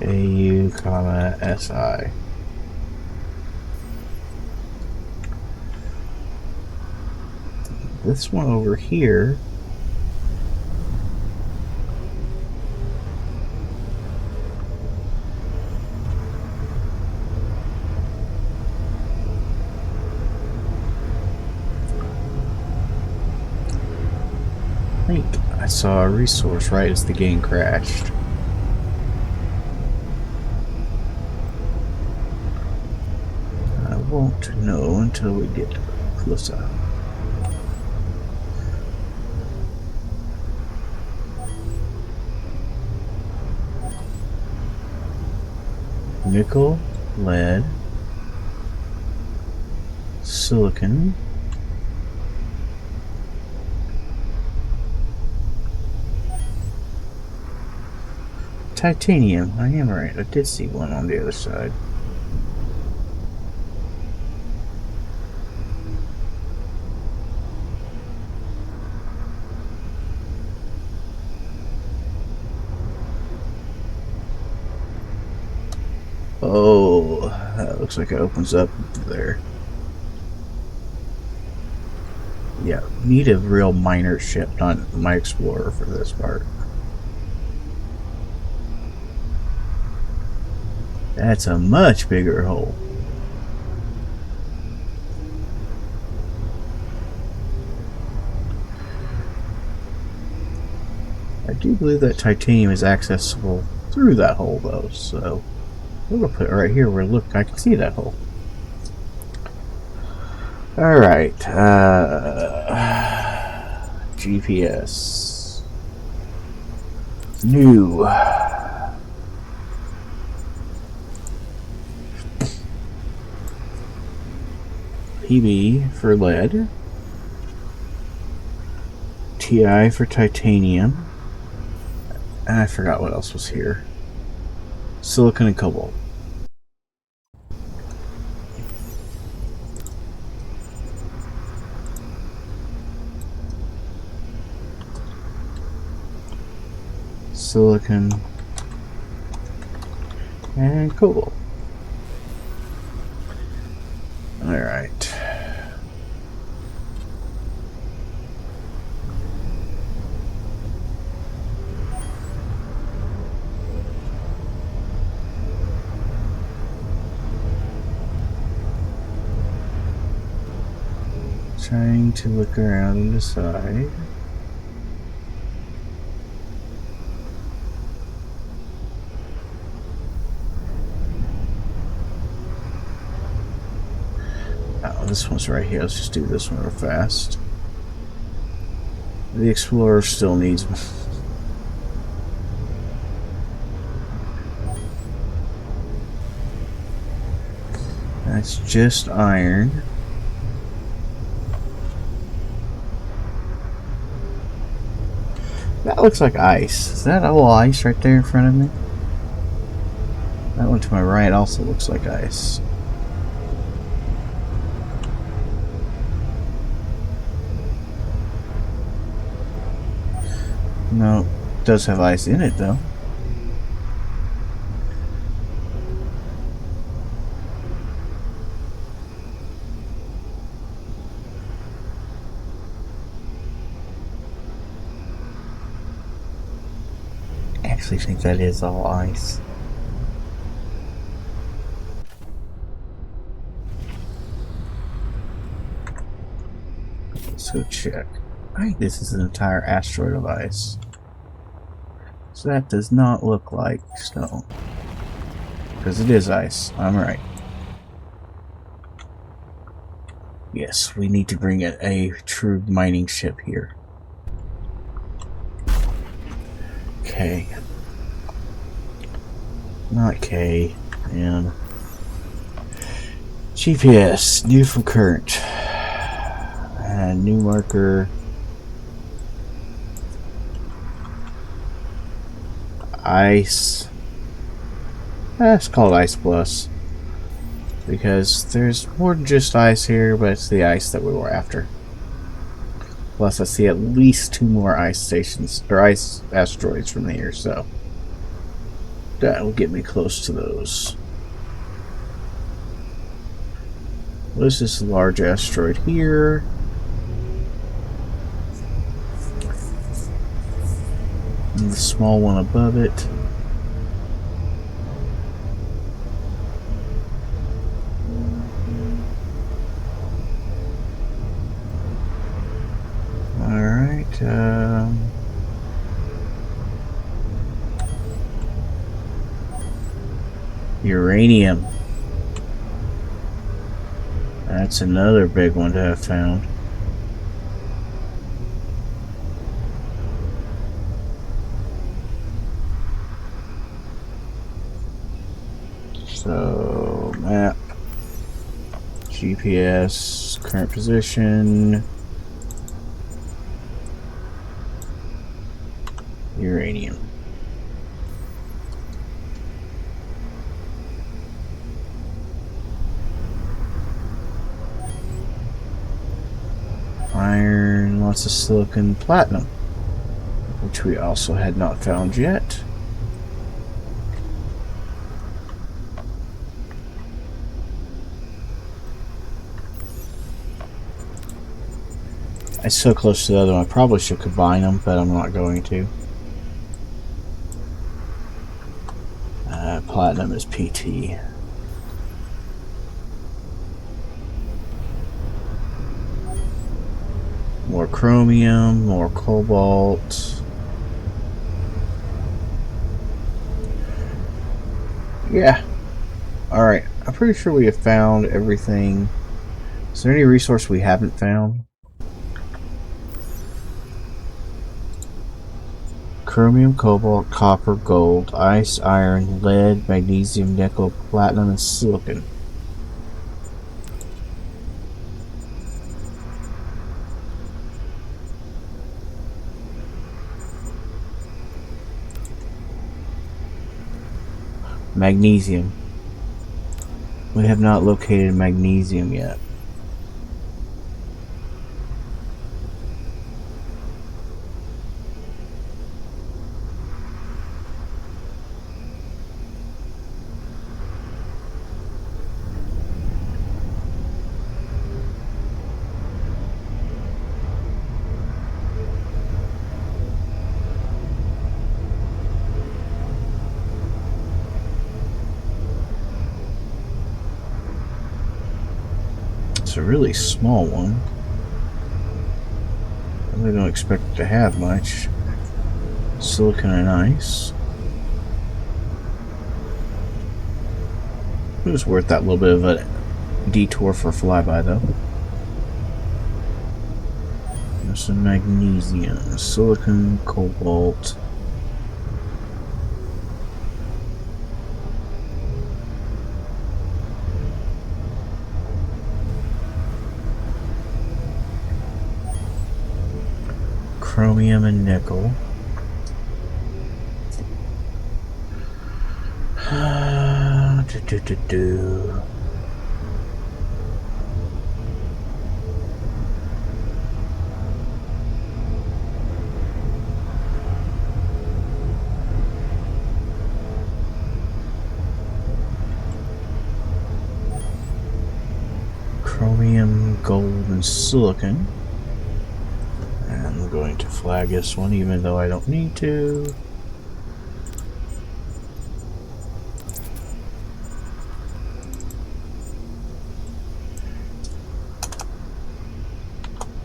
AU, comma, SI. This one over here. I think I saw a resource right as the game crashed. I won't know until we get closer. Nickel, lead, silicon, titanium. I am right. I did see one on the other side. Oh, that looks like it opens up there. Yeah, need a real miner ship, not my explorer for this part. That's a much bigger hole. I do believe that titanium is accessible through that hole though, so we're gonna put it right here where look, I can see that hole. Alright, GPS. New. PB for lead. TI for titanium. And I forgot what else was here. Silicon and cobalt. Silicon and cobalt. Alright. Trying to look around and decide. Oh, this one's right here. Let's just do this one real fast. The Explorer still needs me. That's just iron. That looks like ice. Is that all ice right there in front of me? That one to my right also looks like ice. No, it does have ice in it though. I actually think that is all ice. Let's go check. I think this is an entire asteroid of ice. So that does not look like stone. Because it is ice. I'm right. Yes, we need to bring in a true mining ship here. K. Not K. And GPS, new from current. And new marker. Ice. It's called Ice Plus. Because there's more than just ice here, but it's the ice that we were after. Plus, I see at least 2 more ice stations, or ice asteroids from here, so that'll get me close to those. What is this large asteroid here? And the small one above it. Alright, uranium. That's another big one to have found. So, map, GPS, current position, uranium. Iron, lots of silicon, platinum, which we also had not found yet. It's so close to the other one, I probably should combine them, but I'm not going to. Platinum is PT. More chromium, more cobalt. Yeah. Alright, I'm pretty sure we have found everything. Is there any resource we haven't found? Chromium, cobalt, copper, gold, ice, iron, lead, magnesium, nickel, platinum, and silicon. Magnesium. We have not located magnesium yet. It's a really small one. I really don't expect it to have much. Silicon and ice. It was worth that little bit of a detour for a flyby, though. There's some magnesium, silicon, cobalt. Chromium and nickel. Chromium, gold, and silicon. And I'm going to flag this one even though I don't need to.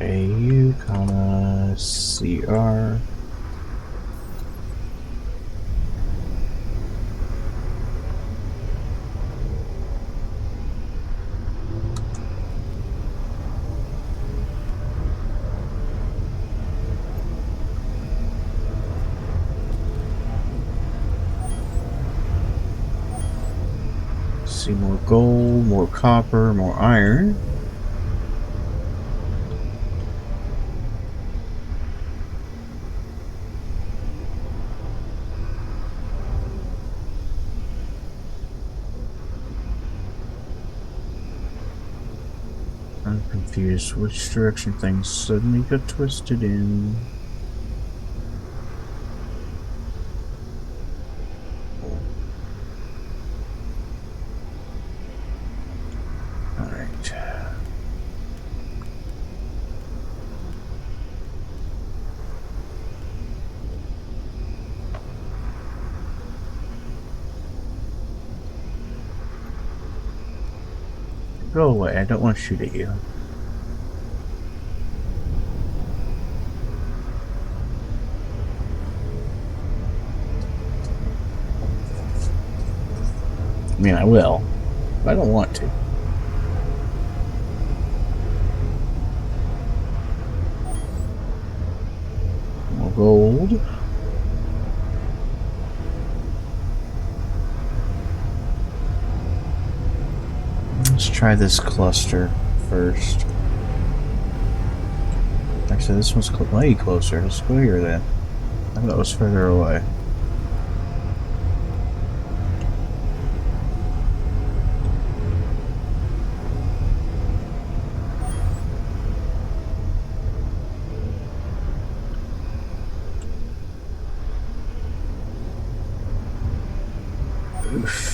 AU, CR. See more gold, more copper, more iron. I'm confused which direction things suddenly got twisted in. Alright. Go away, I don't want to shoot at you. I mean, I will, but I don't want to. More gold. Let's try this cluster first. Actually, this one's way closer. Let's go here then. I thought it was further away. Oof.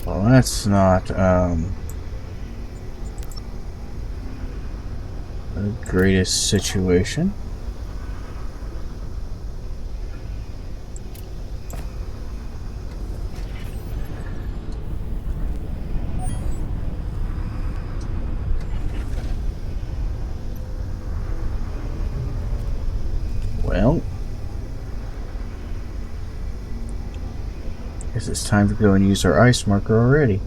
Well, that's not the greatest situation. Well, guess it's time to go and use our ice marker already.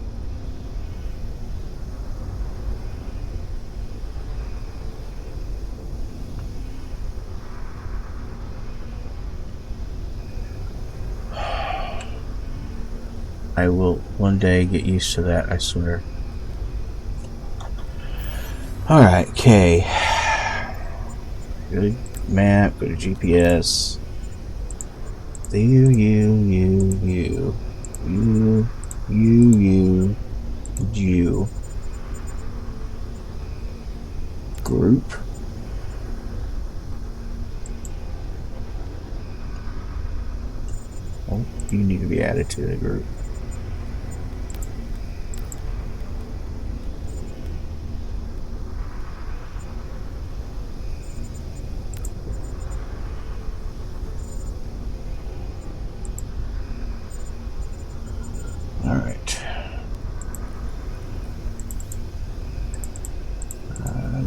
I will one day get used to that, I swear. Alright, okay. Go to map, go to GPS. You. Group. Oh, you need to be added to the group. Alright.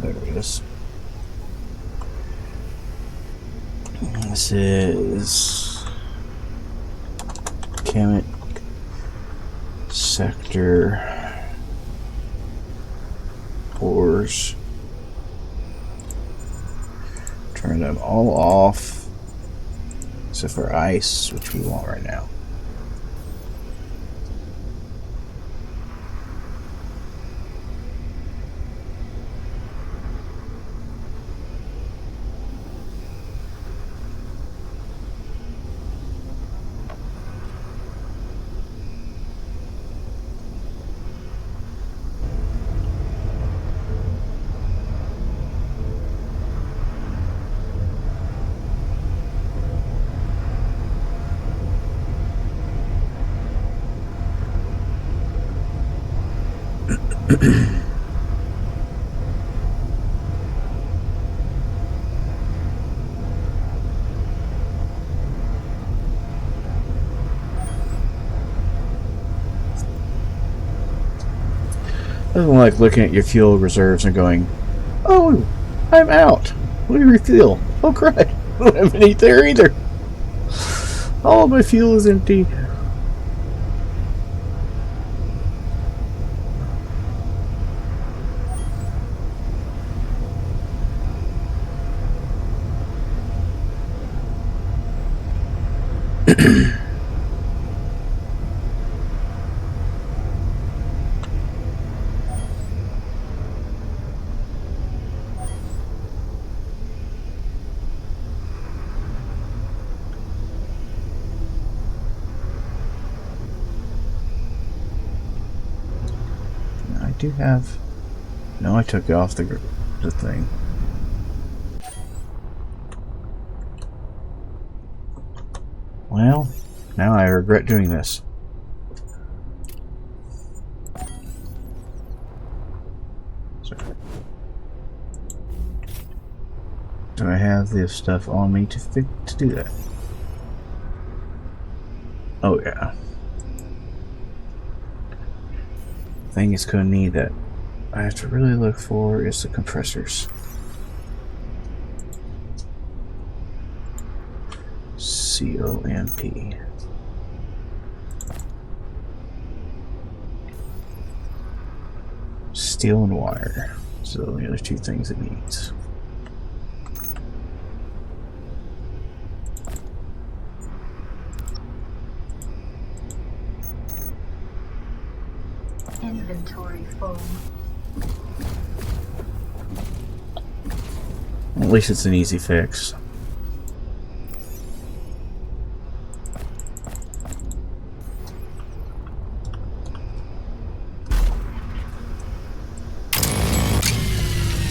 There it is. This is Kemet sector ores. Turn them all off except for ice, which we want right now. I don't like looking at your fuel reserves and going, "Oh, I'm out. Let me refuel. Oh, crud." don't have any there either. All of my fuel is empty. I do have... No, I took it off the thing. Well, now I regret doing this. Do I have this stuff on me to do that? Oh yeah. Thing is gonna need that I have to really look for is the compressors. COMP. Steel and wire. So the other two things it needs. Inventory full. At least it's an easy fix.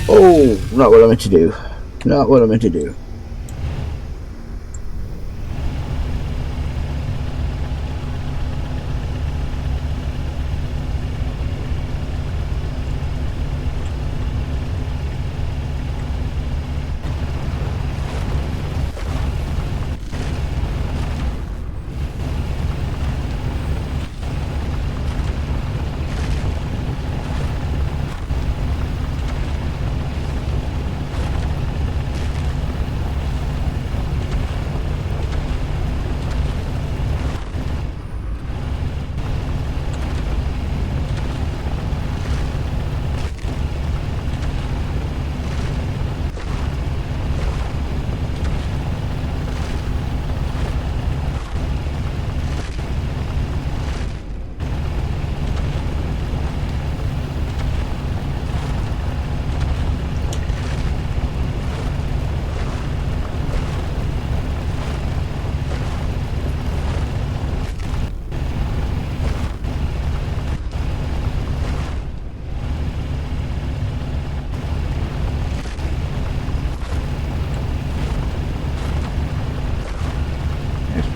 Oh, not what I meant to do. Not what I meant to do.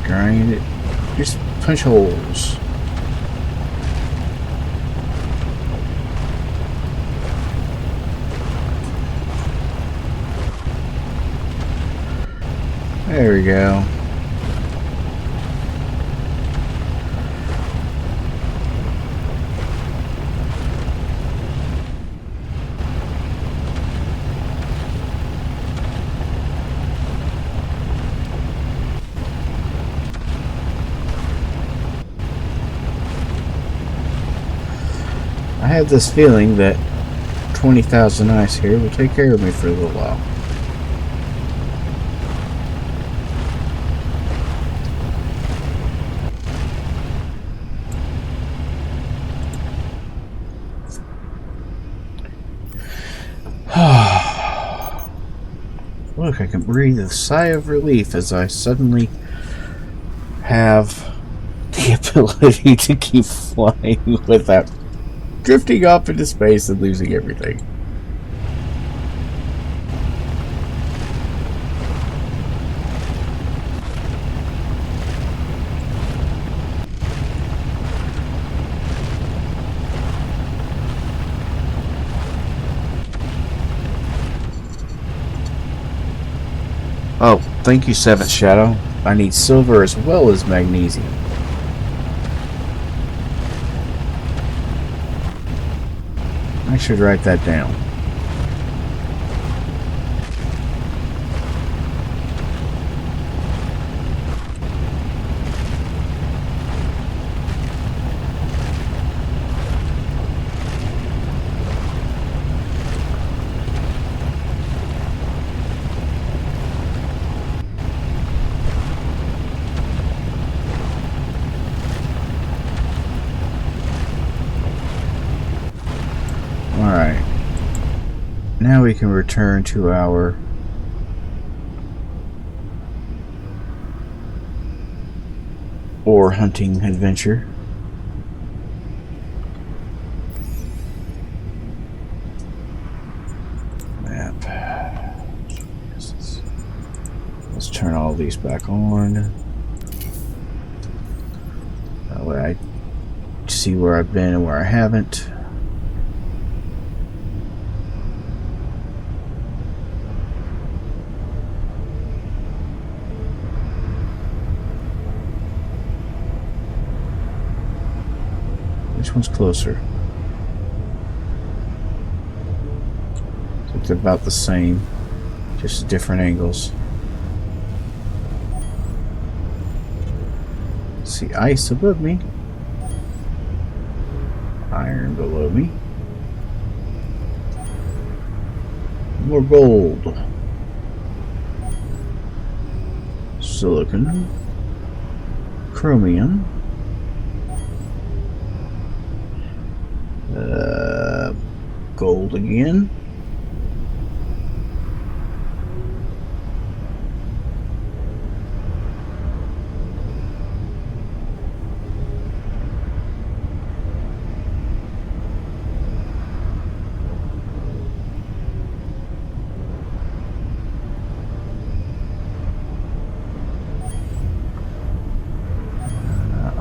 Grind it. Just punch holes. There we go. I have this feeling that 20,000 ice here will take care of me for a little while. Look, I can breathe a sigh of relief as I suddenly have the ability to keep flying without drifting off into space and losing everything. Oh, thank you, Seventh Shadow. I need silver as well as magnesium. I should write that down. Now we can return to our ore hunting adventure. Map. Let's turn all these back on. That way I see where I've been and where I haven't. Which one's closer? It's about the same, just different angles. See ice above me, iron below me, more gold, silicon, chromium, gold again,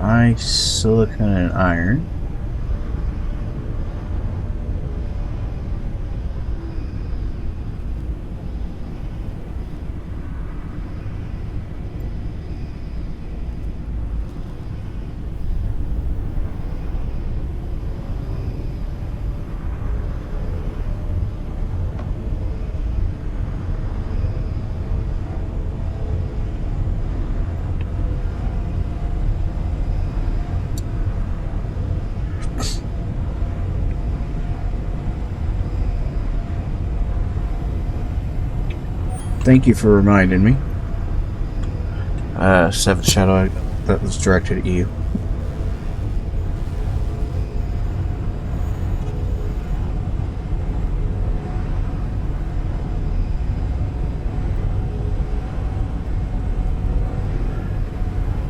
ice, silicon, and iron. Thank you for reminding me. Seventh Shadow, that was directed at you.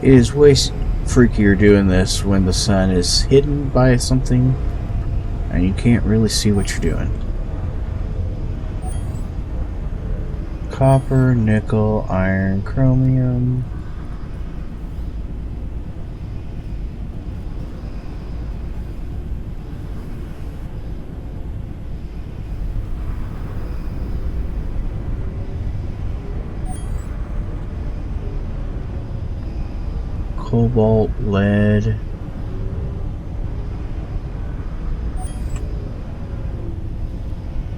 It is way freakier doing this when the sun is hidden by something and you can't really see what you're doing. Copper, nickel, iron, chromium. Cobalt, lead.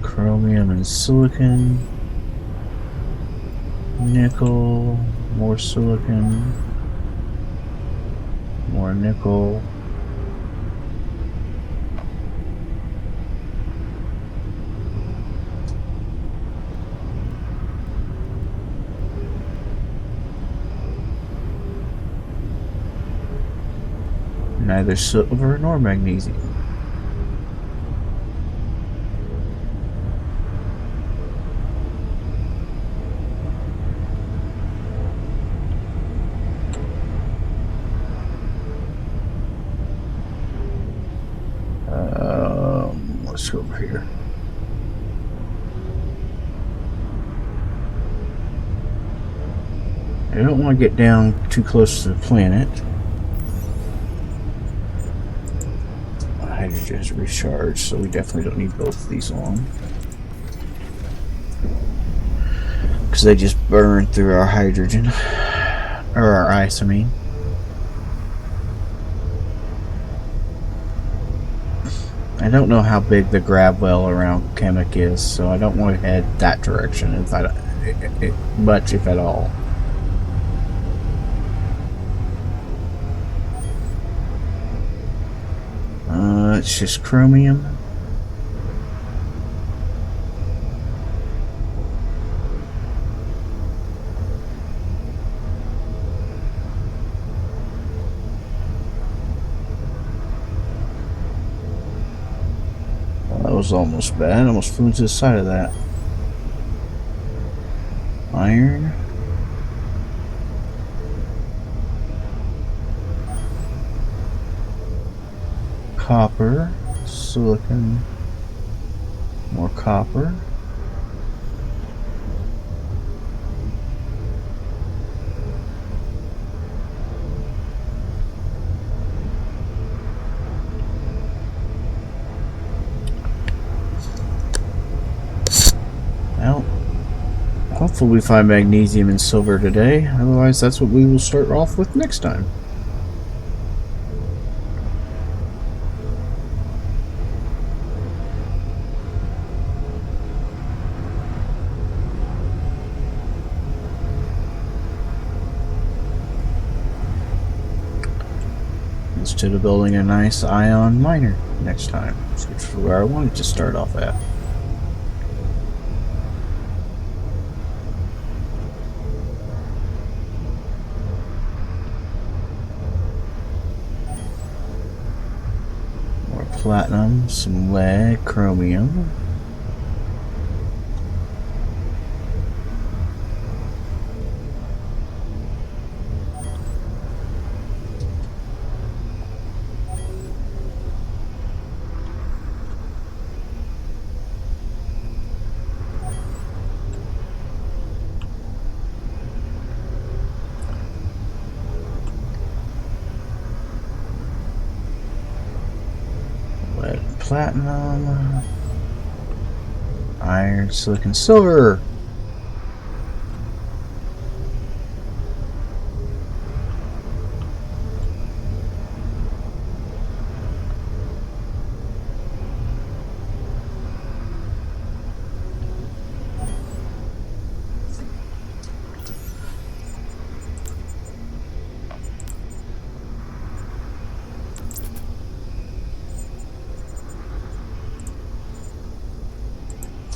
Chromium and silicon. Nickel, more silicon, more nickel. Neither silver nor magnesium. Let's go over here. I don't want to get down too close to the planet. Hydrogen is recharged, so we definitely don't need both of these on. Because they just burn through our hydrogen. Or our ice, I mean. I don't know how big the grab well around Chemic is, so I don't want to head that direction if much, if at all. It's just chromium. was almost bad. Almost flew into the side of that. Iron. Copper. Silicon. More copper. Well, hopefully we find magnesium and silver today. Otherwise, that's what we will start off with next time. Instead of building a nice ion miner next time, which is where I wanted to start off at. More platinum, some lead, chromium. Platinum, iron, silicon, silver.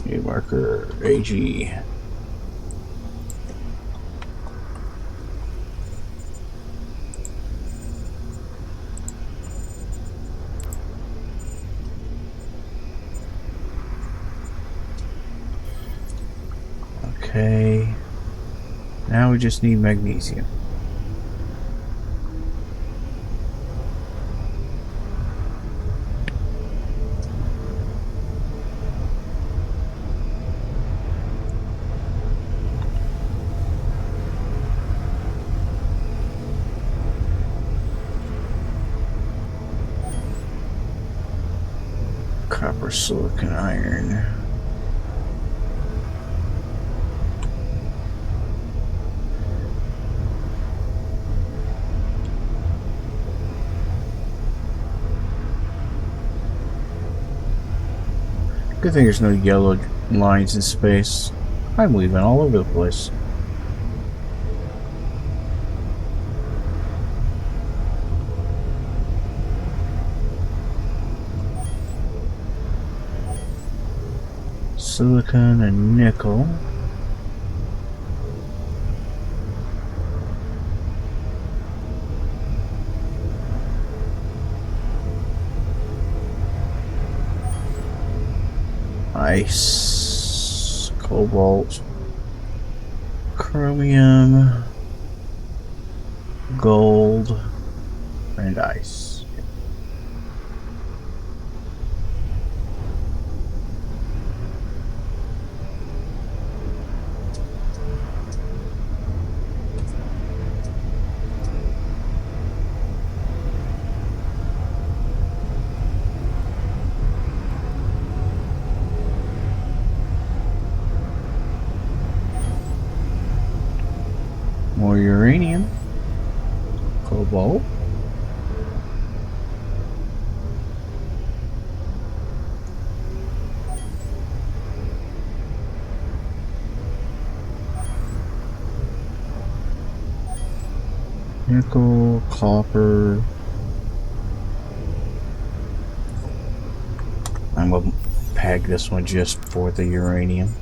New marker, AG. Okay. Now we just need magnesium. Copper, silicon, iron. Good thing there's no yellow lines in space. I'm leaving all over the place. Silicon and nickel. Ice, cobalt, chromium, gold, and ice. More uranium, cobalt, nickel, copper. I'm gonna peg this one just for the uranium.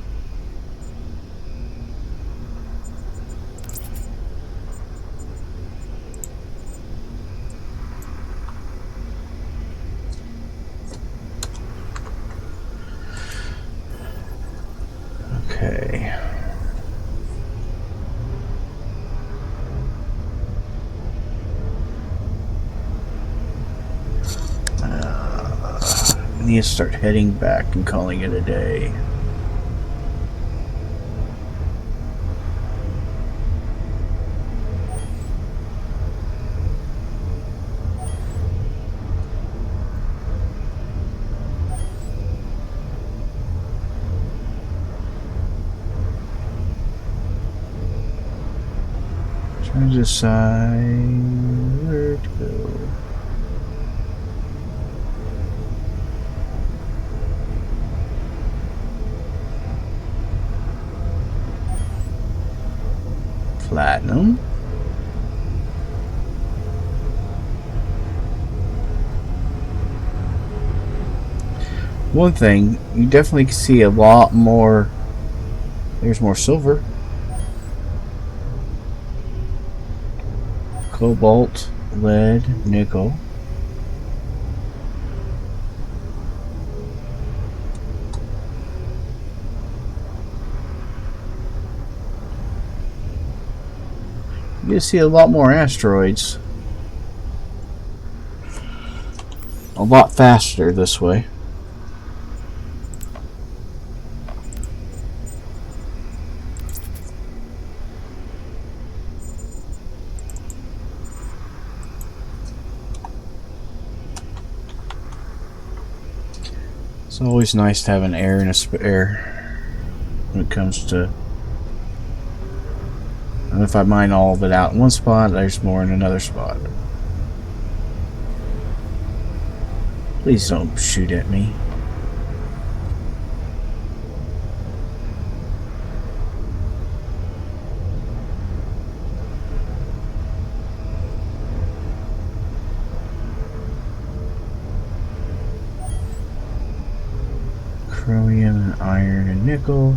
need to start heading back and calling it a day. Trying to decide where to go. Platinum. One thing, you definitely see a lot more. There's more silver. Cobalt, lead, nickel. You see a lot more asteroids. A lot faster this way. It's always nice to have an air and a spare when it comes to. And if I mine all of it out in one spot, there's more in another spot. Please don't shoot at me. Chromium and iron and nickel.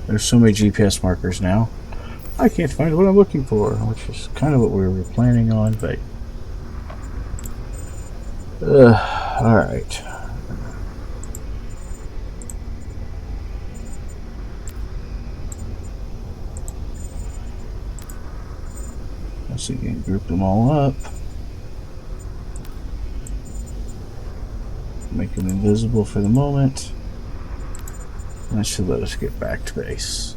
There's so many GPS markers now. I can't find what I'm looking for, which is kind of what we were planning on, but... alright. Let's see, group them all up. Make them invisible for the moment. That should let us get back to base.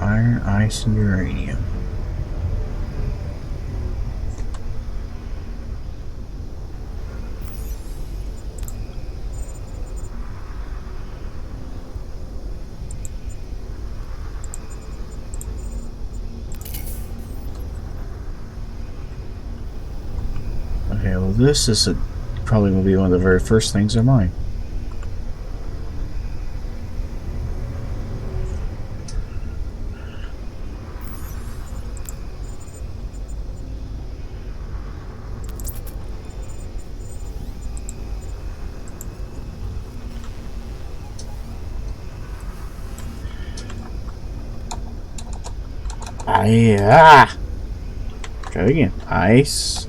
Iron, ice, and uranium. Okay, well this is probably will be one of the very first things I mine. Try it again. Ice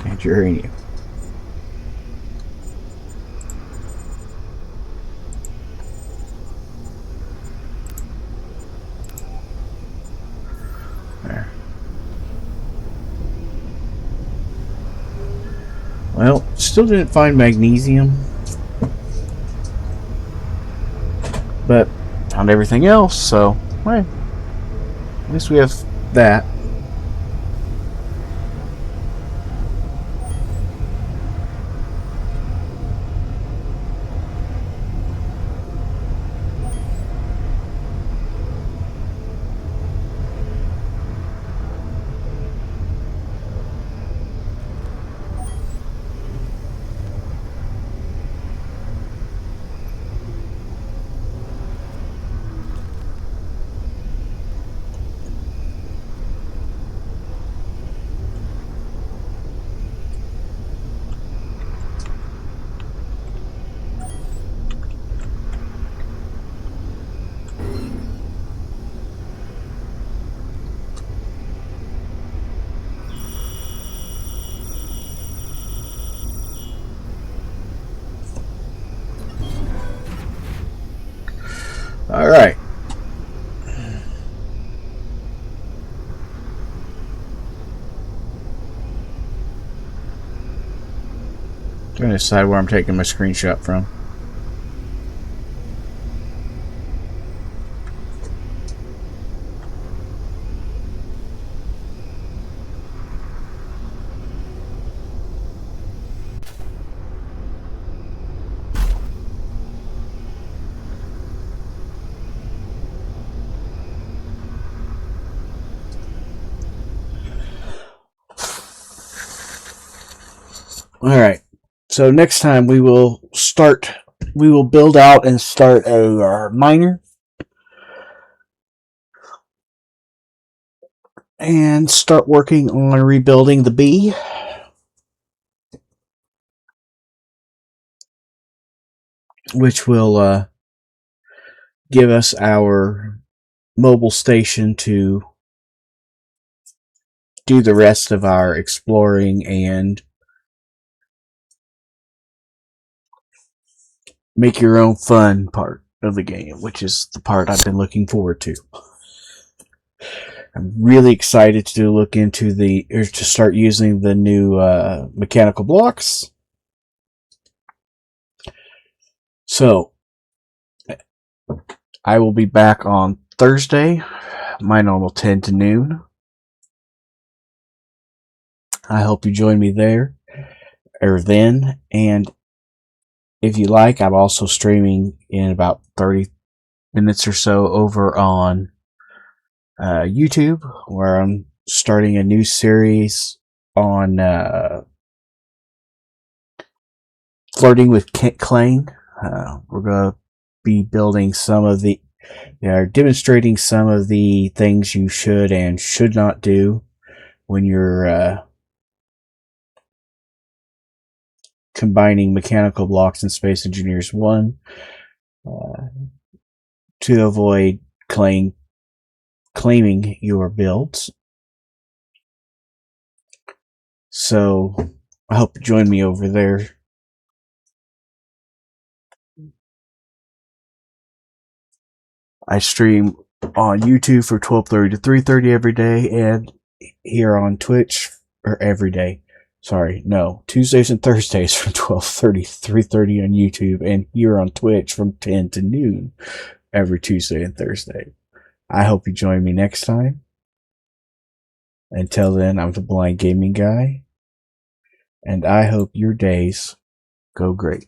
and uranium. There. Well, still didn't find magnesium, but found everything else, so well, at least we have that. Alright. Trying to decide where I'm taking my screenshot from. Alright. So next time we will build out and start a miner. And start working on rebuilding the bee. Which will give us our mobile station to do the rest of our exploring and make your own fun part of the game, which is the part I've been looking forward to. I'm really excited to look into to start using the new mechanical blocks. So, I will be back on Thursday, my normal 10 to noon. I hope you join me there, or then, and if you like, I'm also streaming in about 30 minutes or so over on YouTube, where I'm starting a new series on flirting with Klang. We're going to be building demonstrating some of the things you should and should not do when you're combining mechanical blocks in Space Engineers 1 to avoid claiming your builds. So I hope you join me over there. I stream on YouTube for 12:30 to 3:30 every day, and here on Twitch every day. Sorry, no, Tuesdays and Thursdays from 12:30 to 3:30 on YouTube, and here on Twitch from 10 to noon every Tuesday and Thursday. I hope you join me next time. Until then, I'm the Blind Gaming Guy, and I hope your days go great.